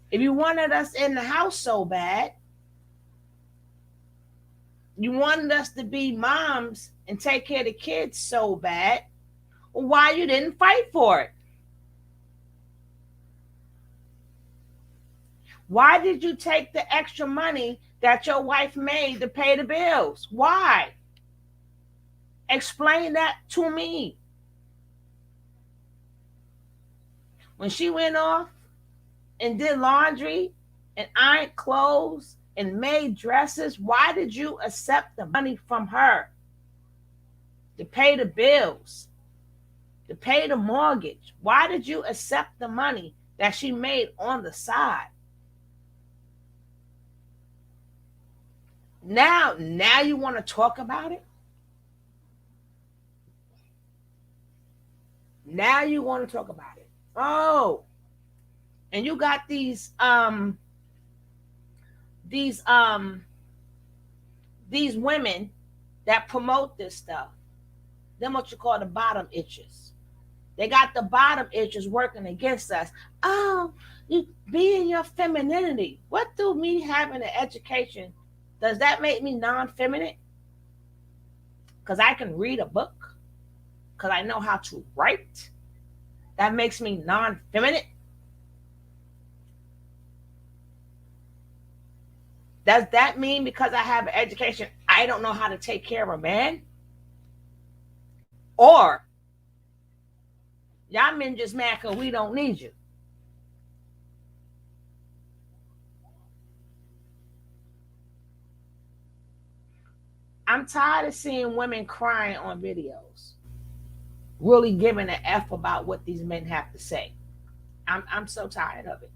If you wanted us in the house so bad, you wanted us to be moms and take care of the kids so bad, well, why you didn't fight for it? Why did you take the extra money that your wife made to pay the bills? Why? Explain that to me. When she went off and did laundry and ironed clothes and made dresses, why did you accept the money from her to pay the bills, to pay the mortgage? Why did you accept the money that she made on the side? Now you want to talk about it? Now you want to talk about it. Oh, and you got these women that promote this stuff. Them what you call the bottom itches. They got the bottom itches working against us. Oh, you be in your femininity. What do me having an education, does that make me non-feminine? Because I can read a book, because I know how to write. That makes me non-feminine. Does that mean because I have an education, I don't know how to take care of a man? Or y'all men just mad because we don't need you? I'm tired of seeing women crying on videos, really giving an F about what these men have to say. I'm so tired of it.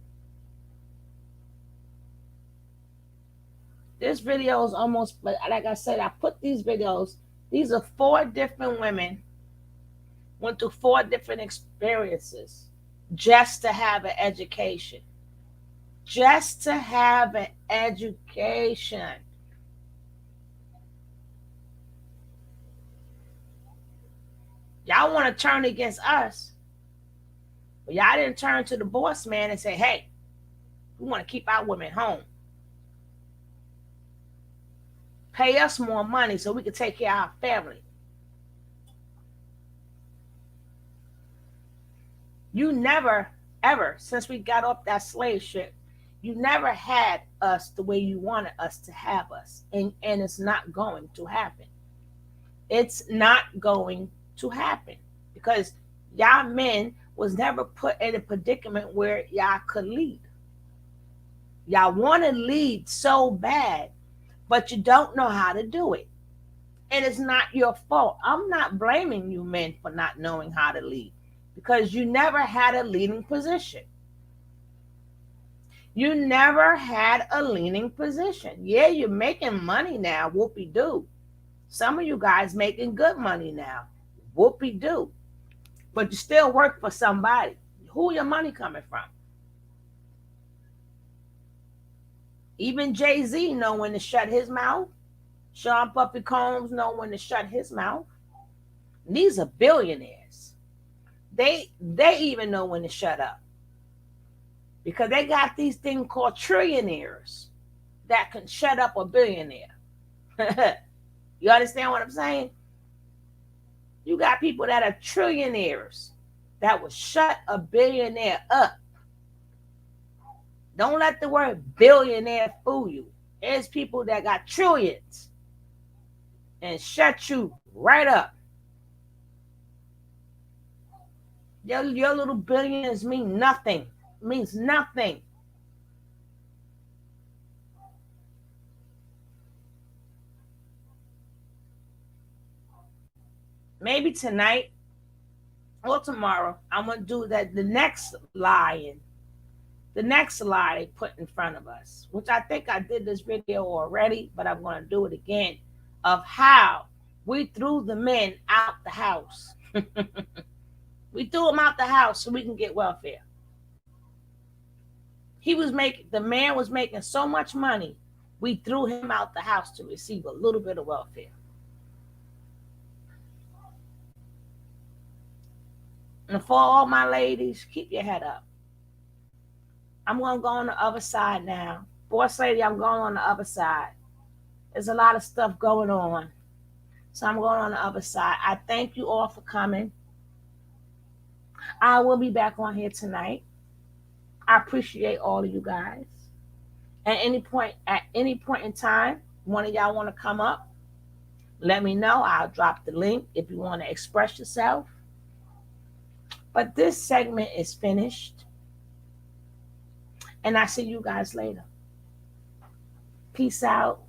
This video is almost, like I said, I put these videos, these are 4 different women, went through 4 different experiences just to have an education. Just to have an education. Y'all want to turn against us, but y'all didn't turn to the boss man and say, hey, we want to keep our women home. Pay us more money so we can take care of our family. You never, ever, since we got off that slave ship, you never had us the way you wanted us to have us. And it's not going to happen. It's not going to happen because y'all men was never put in a predicament where y'all could lead. Y'all want to lead so bad, but you don't know how to do it. And it's not your fault. I'm not blaming you men for not knowing how to lead. because you never had a leading position. You never had a leading position. Yeah, you're making money now, whoopee-doo. Some of you guys making good money now, whoopee-doo. But you still work for somebody. Who your money coming from? Even Jay-Z know when to shut his mouth. Sean Puffy Combs know when to shut his mouth. And these are billionaires. They even know when to shut up. Because they got these things called trillionaires that can shut up a billionaire. You understand what I'm saying? You got people that are trillionaires that will shut a billionaire up. Don't let the word billionaire fool you. There's people that got trillions and shut you right up. Your little billions mean nothing. Means nothing. Maybe tonight or tomorrow, I'm going to do that. The next lie they put in front of us, which I think I did this video already, but I'm going to do it again, of how we threw the men out the house. We threw them out the house so we can get welfare. The man was making so much money, we threw him out the house to receive a little bit of welfare. And for all my ladies, keep your head up. I'm going to go on the other side now. Boss lady, I'm going on the other side. There's a lot of stuff going on. So I'm going on the other side. I thank you all for coming. I will be back on here tonight. I appreciate all of you guys. At any point in time, one of y'all want to come up, let me know. I'll drop the link if you want to express yourself. But this segment is finished. And I see you guys later. Peace out.